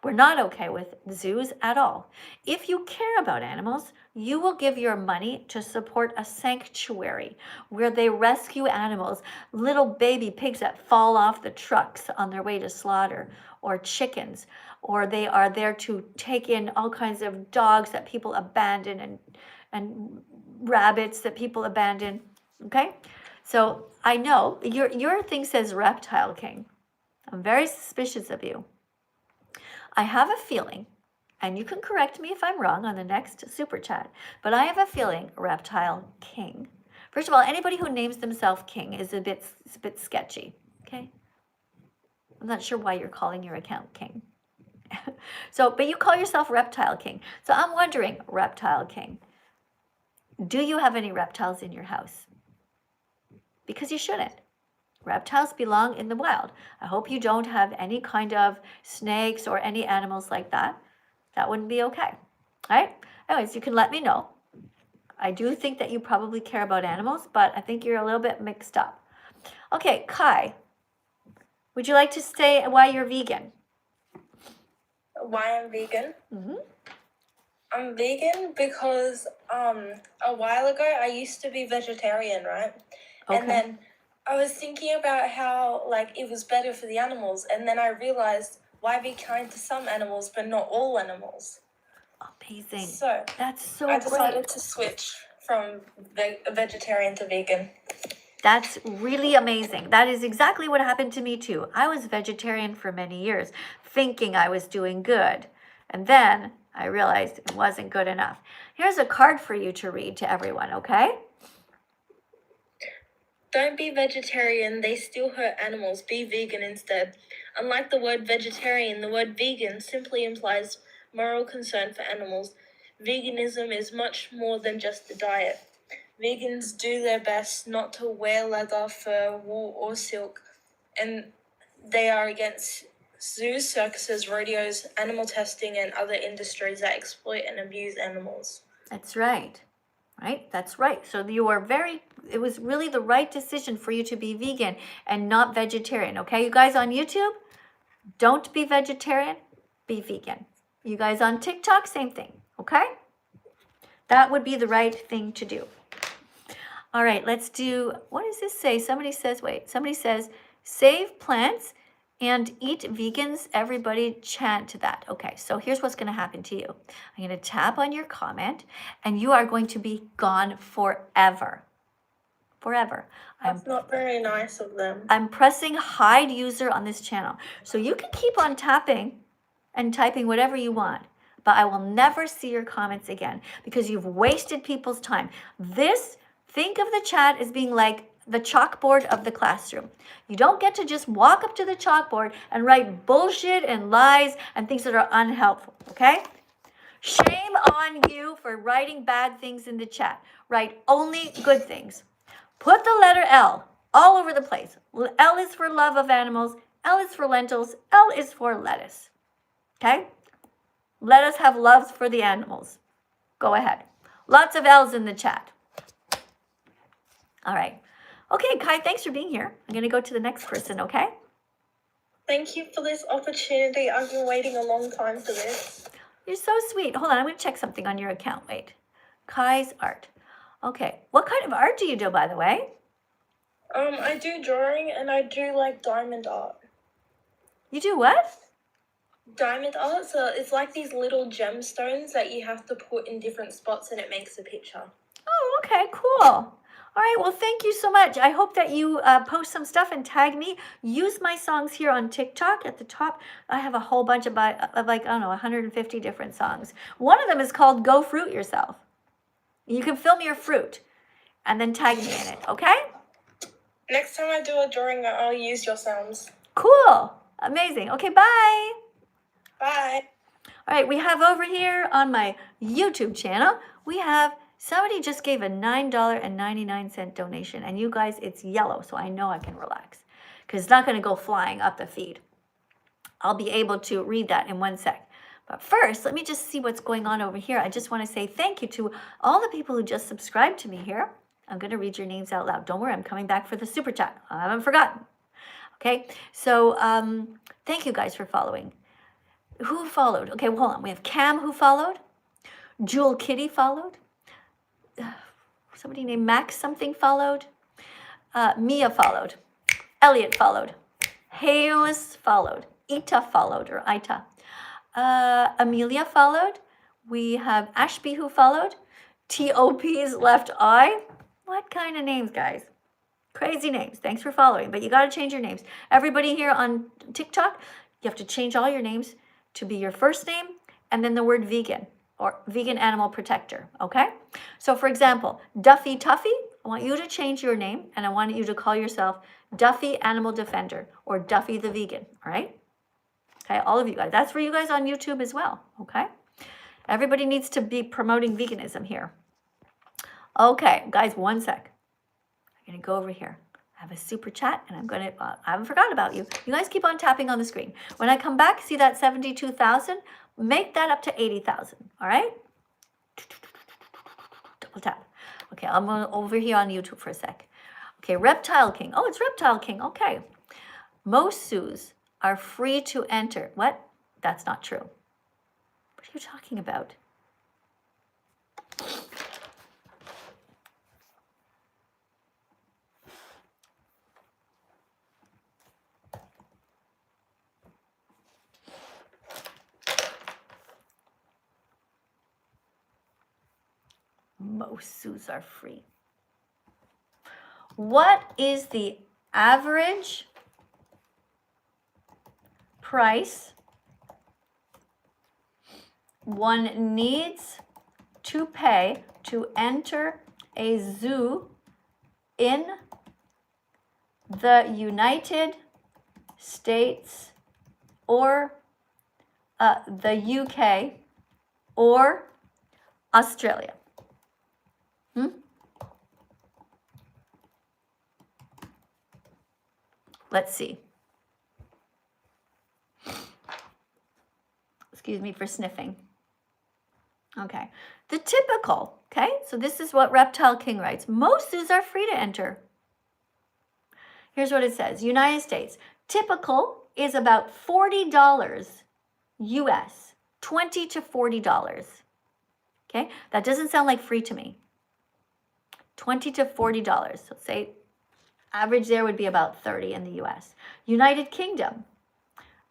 We're not okay with zoos at all. If you care about animals, you will give your money to support a sanctuary where they rescue animals, little baby pigs that fall off the trucks on their way to slaughter, or chickens, or they are there to take in all kinds of dogs that people abandon and rabbits that people abandon, okay? So I know your thing says Reptile King. I'm very suspicious of you. I have a feeling, and you can correct me if I'm wrong on the next super chat, but I have a feeling Reptile King. First of all, anybody who names themselves King is a bit sketchy, okay? I'm not sure why you're calling your account King. So, but you call yourself Reptile King. So I'm wondering, Reptile King, Do you have any reptiles in your house? Because you shouldn't. Reptiles belong in the wild. I hope you don't have any kind of snakes or any animals like that. That wouldn't be okay. All right? Anyways, you can let me know. I do think that you probably care about animals, but I think you're a little bit mixed up. Okay, Kai, would you like to say why you're vegan?
Why I'm vegan?
Mm-hmm.
I'm vegan because a while ago I used to be vegetarian, right?
Okay.
And then I was thinking about how like it was better for the animals, and then I realized why be kind to some animals but not all animals.
Amazing.
So
That's so
I
great.
decided to switch from vegetarian to vegan.
That's really amazing. That is exactly what happened to me too. I was vegetarian for many years, thinking I was doing good. And then I realized it wasn't good enough. Here's a card for you to read to everyone, okay?
Don't be vegetarian, they still hurt animals. Be vegan instead. Unlike the word vegetarian, the word vegan simply implies moral concern for animals. Veganism is much more than just a diet. Vegans do their best not to wear leather, fur, wool, or silk, and they are against zoos, circuses, rodeos, animal testing, and other industries that exploit and abuse animals.
That's right. Right? That's right. So it was really the right decision for you to be vegan and not vegetarian. Okay, you guys on YouTube, don't be vegetarian, be vegan. You guys on TikTok, same thing. Okay? That would be the right thing to do. All right, let's do, what does this say? Somebody says, save plants and eat vegans. Everybody chant to that. Okay, so here's what's going to happen to you. I'm going to tap on your comment, and you are going to be gone forever. Forever.
That's not very nice of them.
I'm pressing hide user on this channel. So you can keep on tapping and typing whatever you want, but I will never see your comments again because you've wasted people's time. Think of the chat as being like the chalkboard of the classroom. You don't get to just walk up to the chalkboard and write bullshit and lies and things that are unhelpful, okay? Shame on you for writing bad things in the chat. Write only good things. Put the letter L all over the place. L is for love of animals. L is for lentils. L is for lettuce, okay? Let us have loves for the animals. Go ahead. Lots of L's in the chat. All right. Okay, Kai, thanks for being here. I'm going to go to the next person, okay?
Thank you for this opportunity. I've been waiting a long time for this.
You're so sweet. Hold on, I'm going to check something on your account. Wait. Kai's art. Okay. What kind of art do you do, by the way?
I do drawing and I do like diamond art.
You do what?
Diamond art, so it's like these little gemstones that you have to put in different spots and it makes a picture.
Oh, okay, cool. All right, well, thank you so much. I hope that you post some stuff and tag me. Use my songs here on TikTok. At the top, I have a whole bunch of like, I don't know, 150 different songs. One of them is called Go Fruit Yourself. You can film your fruit and then tag me in it, okay?
Next time I do a drawing, I'll use your sounds.
Cool. Amazing. Okay, bye.
Bye.
All right, we have over here on my YouTube channel, we have somebody just gave a $9.99 donation. And you guys, it's yellow, so I know I can relax because it's not going to go flying up the feed. I'll be able to read that in one sec. But first, let me just see what's going on over here. I just want to say thank you to all the people who just subscribed to me here. I'm going to read your names out loud. Don't worry, I'm coming back for the super chat. I haven't forgotten. Okay, so thank you guys for following. Who followed? Okay, well, hold on. We have Cam who followed. Jewel Kitty followed. Somebody named Max something followed. Mia followed. Elliot followed. Halis followed. Ita followed, or Ita. Amelia followed. We have Ashby who followed. TOP's left eye. What kind of names, guys? Crazy names. Thanks for following, but you got to change your names. Everybody here on TikTok, you have to change all your names to be your first name and then the word vegan or vegan animal protector, okay? So for example, Duffy Tuffy, I want you to change your name and I want you to call yourself Duffy Animal Defender or Duffy the Vegan, all right? Okay, all of you guys. That's for you guys on YouTube as well, okay? Everybody needs to be promoting veganism here. Okay, guys, one sec. I'm going to go over here. I have a super chat, and I'm going to, I haven't forgotten about you. You guys keep on tapping on the screen. When I come back, see that 72,000? Make that up to 80,000, all right? Double tap. Okay, I'm over here on YouTube for a sec. Okay, Reptile King. Oh, it's Reptile King. Okay. Most zoos are free to enter. What? That's not true. What are you talking about? Most zoos are free. What is the average price one needs to pay to enter a zoo in the United States or the UK or Australia? Let's see. Excuse me for sniffing. Okay. The typical, okay? So this is what Reptile King writes. Most zoos are free to enter. Here's what it says. United States. Typical is about $40 US. $20 to $40. Okay? That doesn't sound like free to me. $20 to $40. So say average there would be about 30 in the US. United Kingdom,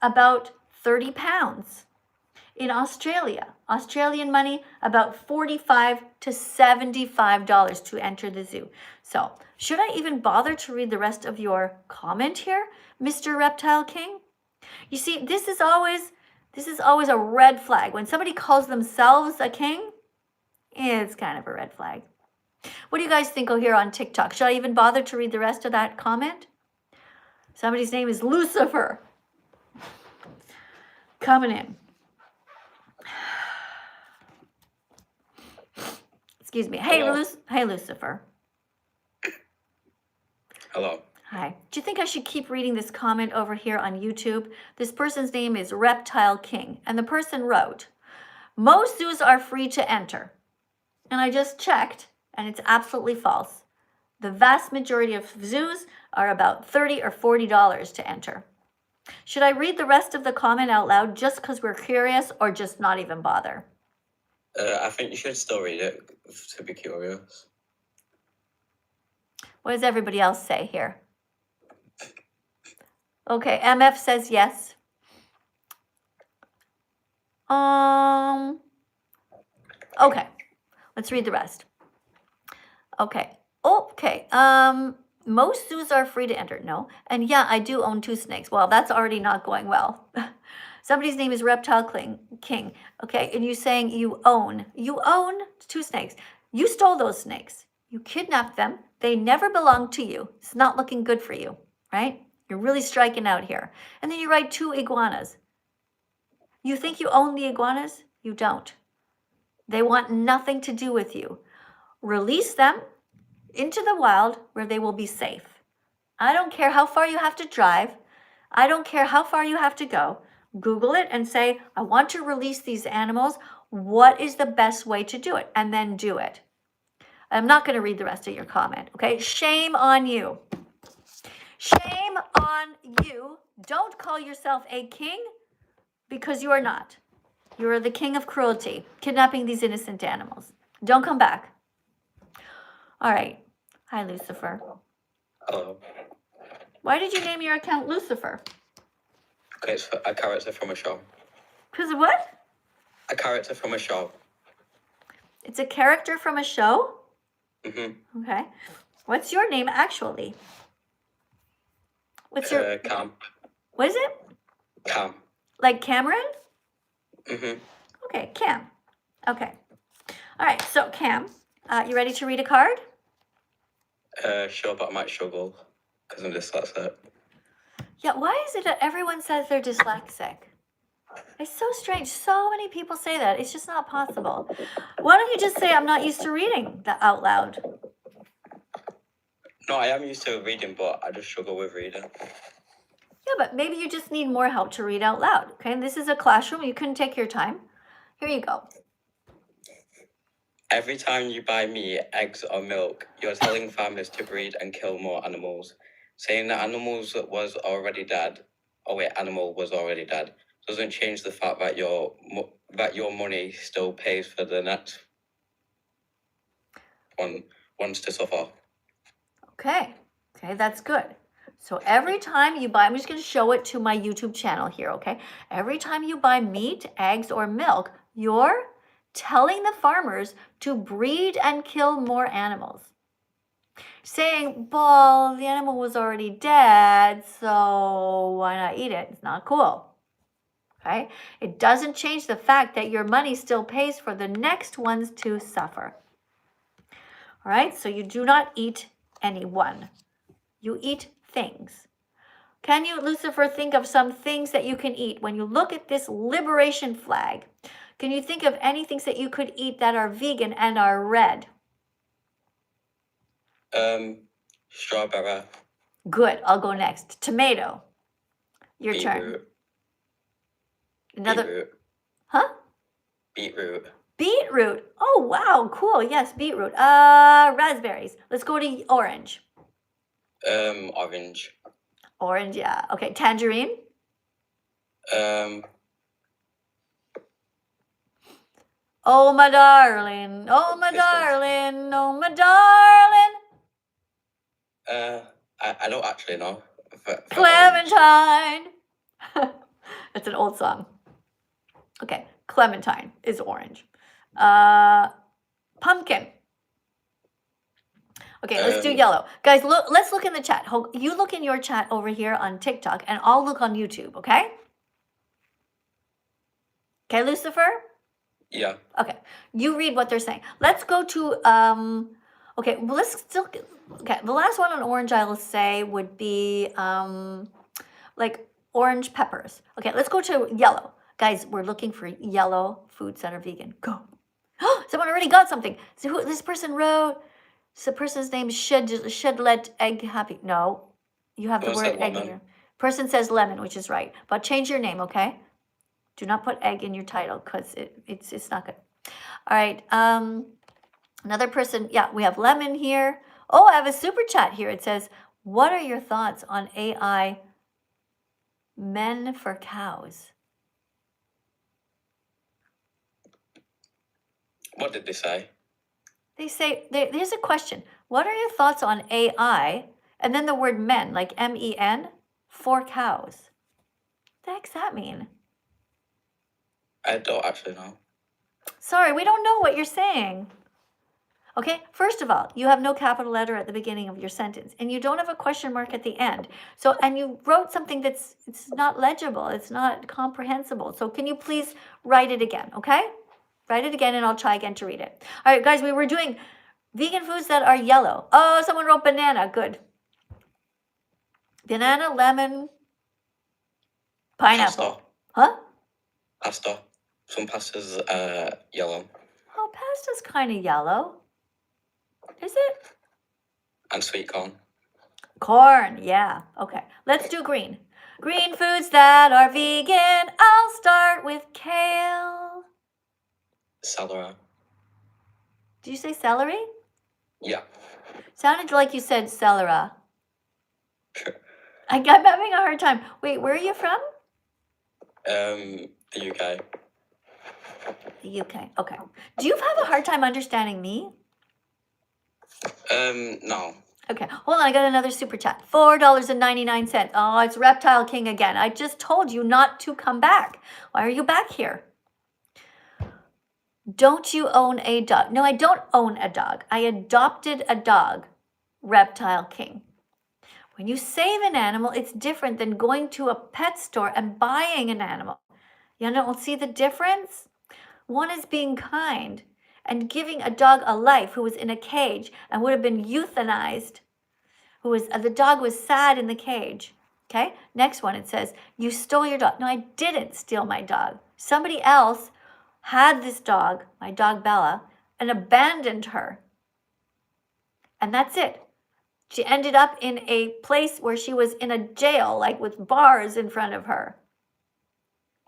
about 30 pounds. In Australia, Australian money, about $45 to $75 to enter the zoo. So, should I even bother to read the rest of your comment here, Mr. Reptile King? You see, this is always a red flag. When somebody calls themselves a king, it's kind of a red flag. What do you guys think here on TikTok? Should I even bother to read the rest of that comment? Somebody's name is Lucifer. Coming in. Excuse me. Hey, Lucifer.
Hello.
Hi. Do you think I should keep reading this comment over here on YouTube? This person's name is Reptile King, and the person wrote, most zoos are free to enter. And I just checked, and it's absolutely false. The vast majority of zoos are about $30 or $40 to enter. Should I read the rest of the comment out loud just because we're curious, or just not even bother?
I think you should still read it to be curious.
What does everybody else say here? Okay, MF says yes. Okay, let's read the rest. Okay. Most zoos are free to enter. No. And yeah, I do own 2 snakes. Well, that's already not going well. Somebody's name is Reptile King. Okay, and you're saying you own 2 snakes. You stole those snakes. You kidnapped them. They never belonged to you. It's not looking good for you, right? You're really striking out here. And then you write 2 iguanas. You think you own the iguanas? You don't. They want nothing to do with you. Release them into the wild where they will be safe. I don't care how far you have to drive. I don't care how far you have to go. Google it and say, I want to release these animals. What is the best way to do it? And then do it. I'm not going to read the rest of your comment, okay? Shame on you. Shame on you. Don't call yourself a king because you are not. You are the king of cruelty, kidnapping these innocent animals. Don't come back. All right. Hi, Lucifer.
Hello.
Why did you name your account Lucifer?
Okay, it's a character from a show.
Because of what?
A character from a show.
It's a character from a show?
Mm-hmm.
Okay. What's your name actually? What's your...
Cam.
What is it?
Cam.
Like Cameron?
Mm-hmm.
Okay, Cam. Okay. All right, so Cam, you ready to read a card?
Sure, but I might struggle because I'm dyslexic.
Yeah, why is it that everyone says they're dyslexic? It's so strange. So many people say that. It's just not possible. Why don't you just say, I'm not used to reading that out loud?
No, I am used to reading, but I just struggle with reading.
Yeah, but maybe you just need more help to read out loud. Okay, and this is a classroom. You can take your time. Here you go.
Every time you buy meat, eggs, or milk, you're telling farmers to breed and kill more animals. Saying that animal was already dead, doesn't change the fact that your money still pays for the next ones to suffer.
Okay, that's good. So every time you buy, I'm just going to show it to my YouTube channel here, okay? Every time you buy meat, eggs, or milk, you're telling the farmers to breed and kill more animals. Saying, well, the animal was already dead, so why not eat it? It's not cool. Okay? It doesn't change the fact that your money still pays for the next ones to suffer. All right? So you do not eat anyone. You eat things. Can you, Lucifer, think of some things that you can eat? When you look at this liberation flag, can you think of any things that you could eat that are vegan and are red?
Strawberry.
Good. I'll go next. Tomato. Your turn.
Beetroot.
Another.
Beetroot.
Huh?
Beetroot.
Beetroot. Oh, wow. Cool. Yes, beetroot. Raspberries. Let's go to orange.
Orange.
Orange, yeah. Okay, tangerine. Oh, my darling. Oh, my darling. Oh, my darling.
I don't actually know.
Clementine. That's an old song. Okay, clementine is orange. Pumpkin. Okay, let's do yellow. Guys, let's look in the chat. You look in your chat over here on TikTok, and I'll look on YouTube, okay? Okay, Lucifer?
Yeah.
Okay, you read what they're saying. Let's go to, okay, well, okay, the last one on orange I will say would be, like orange peppers. Okay, let's go to yellow. Guys, we're looking for yellow foods that are vegan. Go. Someone already got something. So this person wrote, so the person's name should let egg happy. No, you have the word egg in here. Person says lemon, which is right. But change your name, okay? Do not put egg in your title because it's not good. All right. Another person, yeah, we have lemon here. Oh, I have a super chat here. It says, what are your thoughts on AI men for cows?
What did they say?
They say, here's a question. What are your thoughts on AI? And then the word men, like MEN, for cows. What the heck's that mean?
I don't actually know.
Sorry, we don't know what you're saying. Okay, first of all, you have no capital letter at the beginning of your sentence, and you don't have a question mark at the end. So, and you wrote something it's not legible, it's not comprehensible. So can you please write it again, okay? Write it again, and I'll try again to read it. All right, guys, we were doing vegan foods that are yellow. Oh, someone wrote banana, good. Banana, lemon, pineapple.
Pasta.
Huh?
Pasta. Some pasta's yellow.
Oh, pasta's kind of yellow. Is it?
And sweet corn.
Corn, yeah. Okay, let's do green. Green foods that are vegan. I'll start with kale.
Celery.
Did you say celery?
Yeah.
Sounded like you said celery. I'm having a hard time. Wait, where are you from?
The UK.
The UK, okay. Do you have a hard time understanding me?
No.
Okay, hold on, I got another super chat. $4.99. Oh, it's Reptile King again. I just told you not to come back. Why are you back here? Don't you own a dog? No, I don't own a dog. I adopted a dog, Reptile King. When you save an animal, it's different than going to a pet store and buying an animal. You don't see the difference? One is being kind and giving a dog a life who was in a cage and would have been euthanized. The dog was sad in the cage. Okay, next one, it says, you stole your dog. No, I didn't steal my dog. Somebody else had this dog, my dog Bella, and abandoned her. And that's it. She ended up in a place where she was in a jail, like with bars in front of her.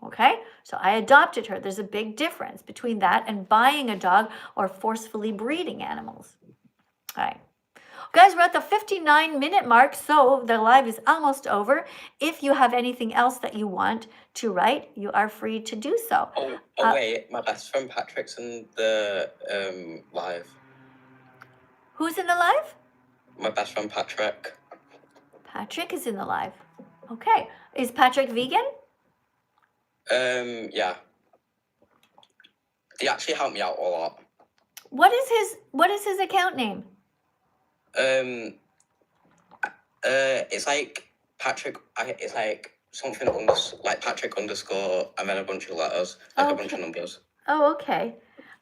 Okay, so I adopted her. There's a big difference between that and buying a dog or forcefully breeding animals. All right. Guys, we're at the 59-minute mark, so the live is almost over. If you have anything else that you want to write, you are free to do so.
Wait, my best friend Patrick's in the live.
Who's in the live?
My best friend Patrick.
Patrick is in the live. Okay. Is Patrick vegan?
Yeah. He actually helped me out a lot.
What is his account name?
It's like Patrick. It's like something like Patrick underscore and then a bunch of letters, like a bunch of numbers.
Oh, okay.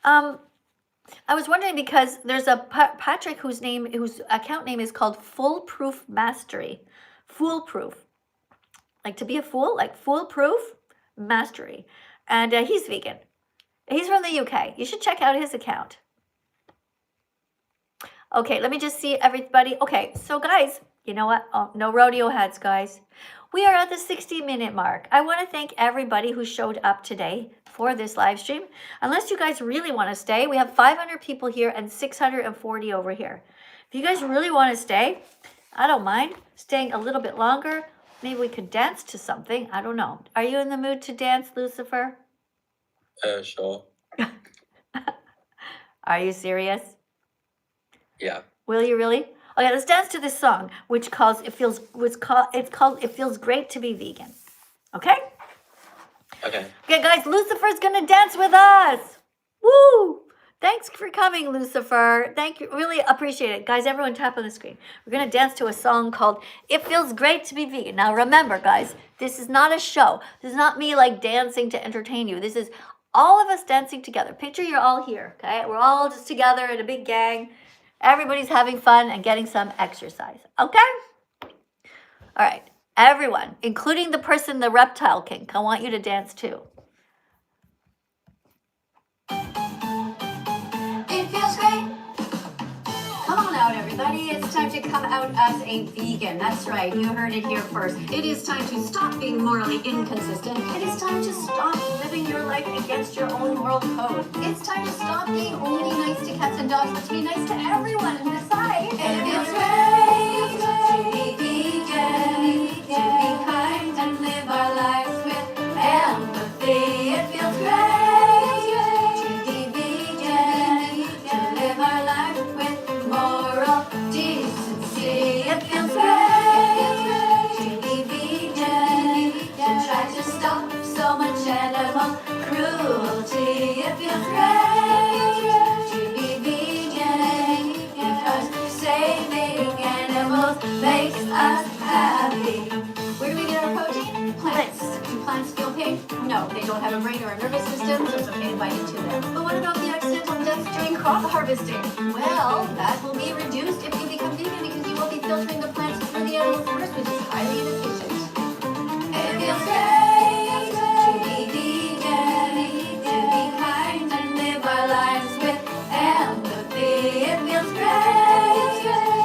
I was wondering because there's a Patrick whose account name is called Foolproof Mastery. Foolproof, like to be a fool, like foolproof mastery, and he's vegan. He's from the UK. You should check out his account. Okay, let me just see everybody. Okay, so guys, you know what? Oh, no rodeo hats, guys. We are at the 60-minute mark. I want to thank everybody who showed up today for this live stream. Unless you guys really want to stay, we have 500 people here and 640 over here. If you guys really want to stay, I don't mind staying a little bit longer. Maybe we could dance to something. I don't know. Are you in the mood to dance, Lucifer?
Sure.
Are you serious?
Yeah.
Will you really? Okay, let's dance to this song, which calls it feels It Feels Great to Be Vegan. Okay?
Okay.
Okay, guys, Lucifer's gonna dance with us. Woo! Thanks for coming, Lucifer. Thank you. Really appreciate it. Guys, everyone tap on the screen. We're gonna dance to a song called It Feels Great to Be Vegan. Now remember, guys, this is not a show. This is not me like dancing to entertain you. This is all of us dancing together. Picture you're all here, okay? We're all just together in a big gang. Everybody's having fun and getting some exercise, okay? All right, everyone, including the person, the reptile king, I want you to dance too.
It feels great. Come on out, everybody. It's time to come out as a vegan. That's right. You heard it here first. It is time to stop being morally inconsistent. It is time to stop living your life against your own moral code. It's time to stop being only nice to cats and dogs, but to be nice to everyone and decide. It feels great to be vegan, to be kind and live our lives with empathy. It feels great to be vegan, to live our lives with moral decency. It feels great to be vegan, to try to stop so much animal cruelty. It feels great to be vegan, because saving animals makes us happy. Where do we get our protein? Plants. Do plants feel pain? No, they don't have a brain or a nervous system, so it's okay to bite into them. But what about the accidental deaths during crop harvesting? Well, that will be reduced if you become vegan, because you will be filtering the plants through the animals first, which is highly inefficient. It feels great to be vegan, to be kind and live our lives with empathy. It feels great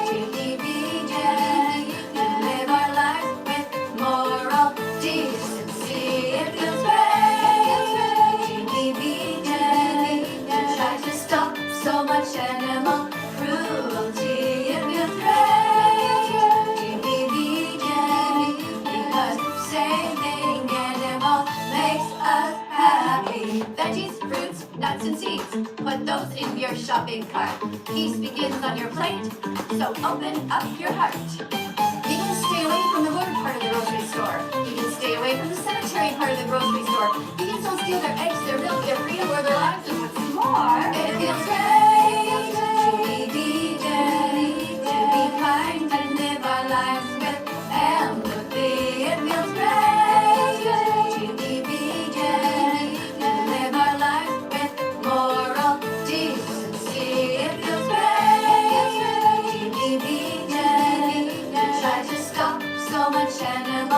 to be vegan, to live our lives with moral decency. It feels great to be vegan, to try to stop so much animal cruelty. It feels great to be vegan, because saving animals makes us happy. Veggies, fruits, nuts, and seeds, put those in your shopping cart. Peace begins on your plate, so open up your heart. You can stay away from the word part of the grocery store. You can stay away from the cemetery part of the grocery store. You can still steal their eggs, their milk, their freedom, or their lives, and what's more, it feels great to be vegan, to be kind and live our lives with empathy. It feels great to be vegan, to live our lives with moral decency. It feels great to be vegan, to try to stop so much animal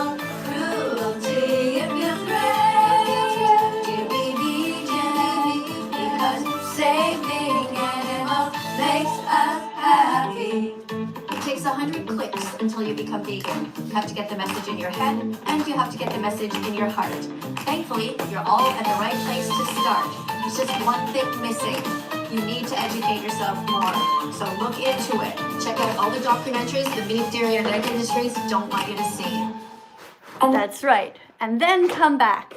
100 clicks until you become vegan. You have to get the message in your head, and you have to get the message in your heart. Thankfully, you're all at the right place to start. There's just one thing missing. You need to educate yourself more. So look into it. Check out all the documentaries the meat, dairy, and egg industries don't want you to see.
That's right. And then come back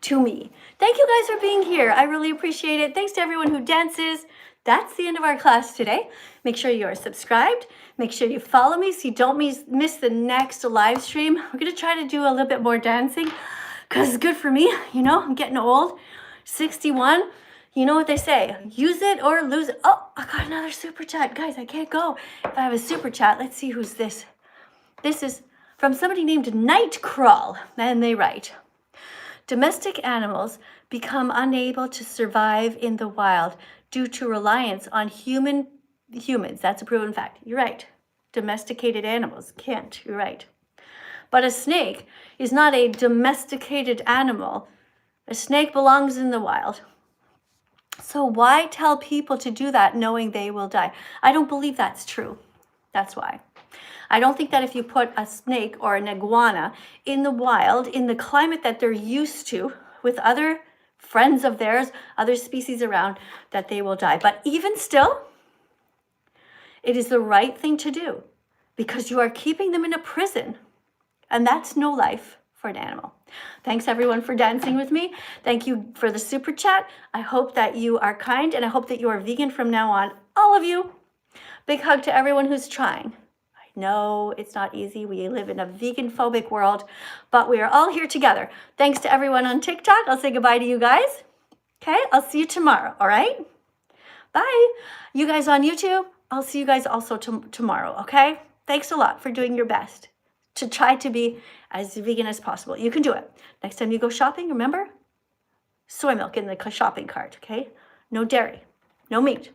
to me. Thank you guys for being here. I really appreciate it. Thanks to everyone who dances. That's the end of our class today. Make sure you are subscribed. Make sure you follow me so you don't miss the next live stream. We're going to try to do a little bit more dancing because it's good for me. You know, I'm getting old. 61. You know what they say, use it or lose it. Oh, I got another super chat. Guys, I can't go if I have a super chat. Let's see who's this. This is from somebody named Nightcrawl, and they write, domestic animals become unable to survive in the wild due to reliance on humans. That's a proven fact. You're right. Domesticated animals can't. You're right. But a snake is not a domesticated animal. A snake belongs in the wild. So why tell people to do that knowing they will die? I don't believe that's true. That's why. I don't think that if you put a snake or an iguana in the wild, in the climate that they're used to, with other friends of theirs, other species around, that they will die. But even still, it is the right thing to do because you are keeping them in a prison. And that's no life for an animal. Thanks everyone for dancing with me. Thank you for the super chat. I hope that you are kind and I hope that you are vegan from now on. All of you. Big hug to everyone who's trying. I know it's not easy. We live in a vegan-phobic world, but we are all here together. Thanks to everyone on TikTok. I'll say goodbye to you guys. Okay, I'll see you tomorrow, all right? Bye. You guys on YouTube, I'll see you guys also tomorrow, okay? Thanks a lot for doing your best to try to be as vegan as possible. You can do it. Next time you go shopping, remember? Soy milk in the shopping cart, okay? No dairy, no meat.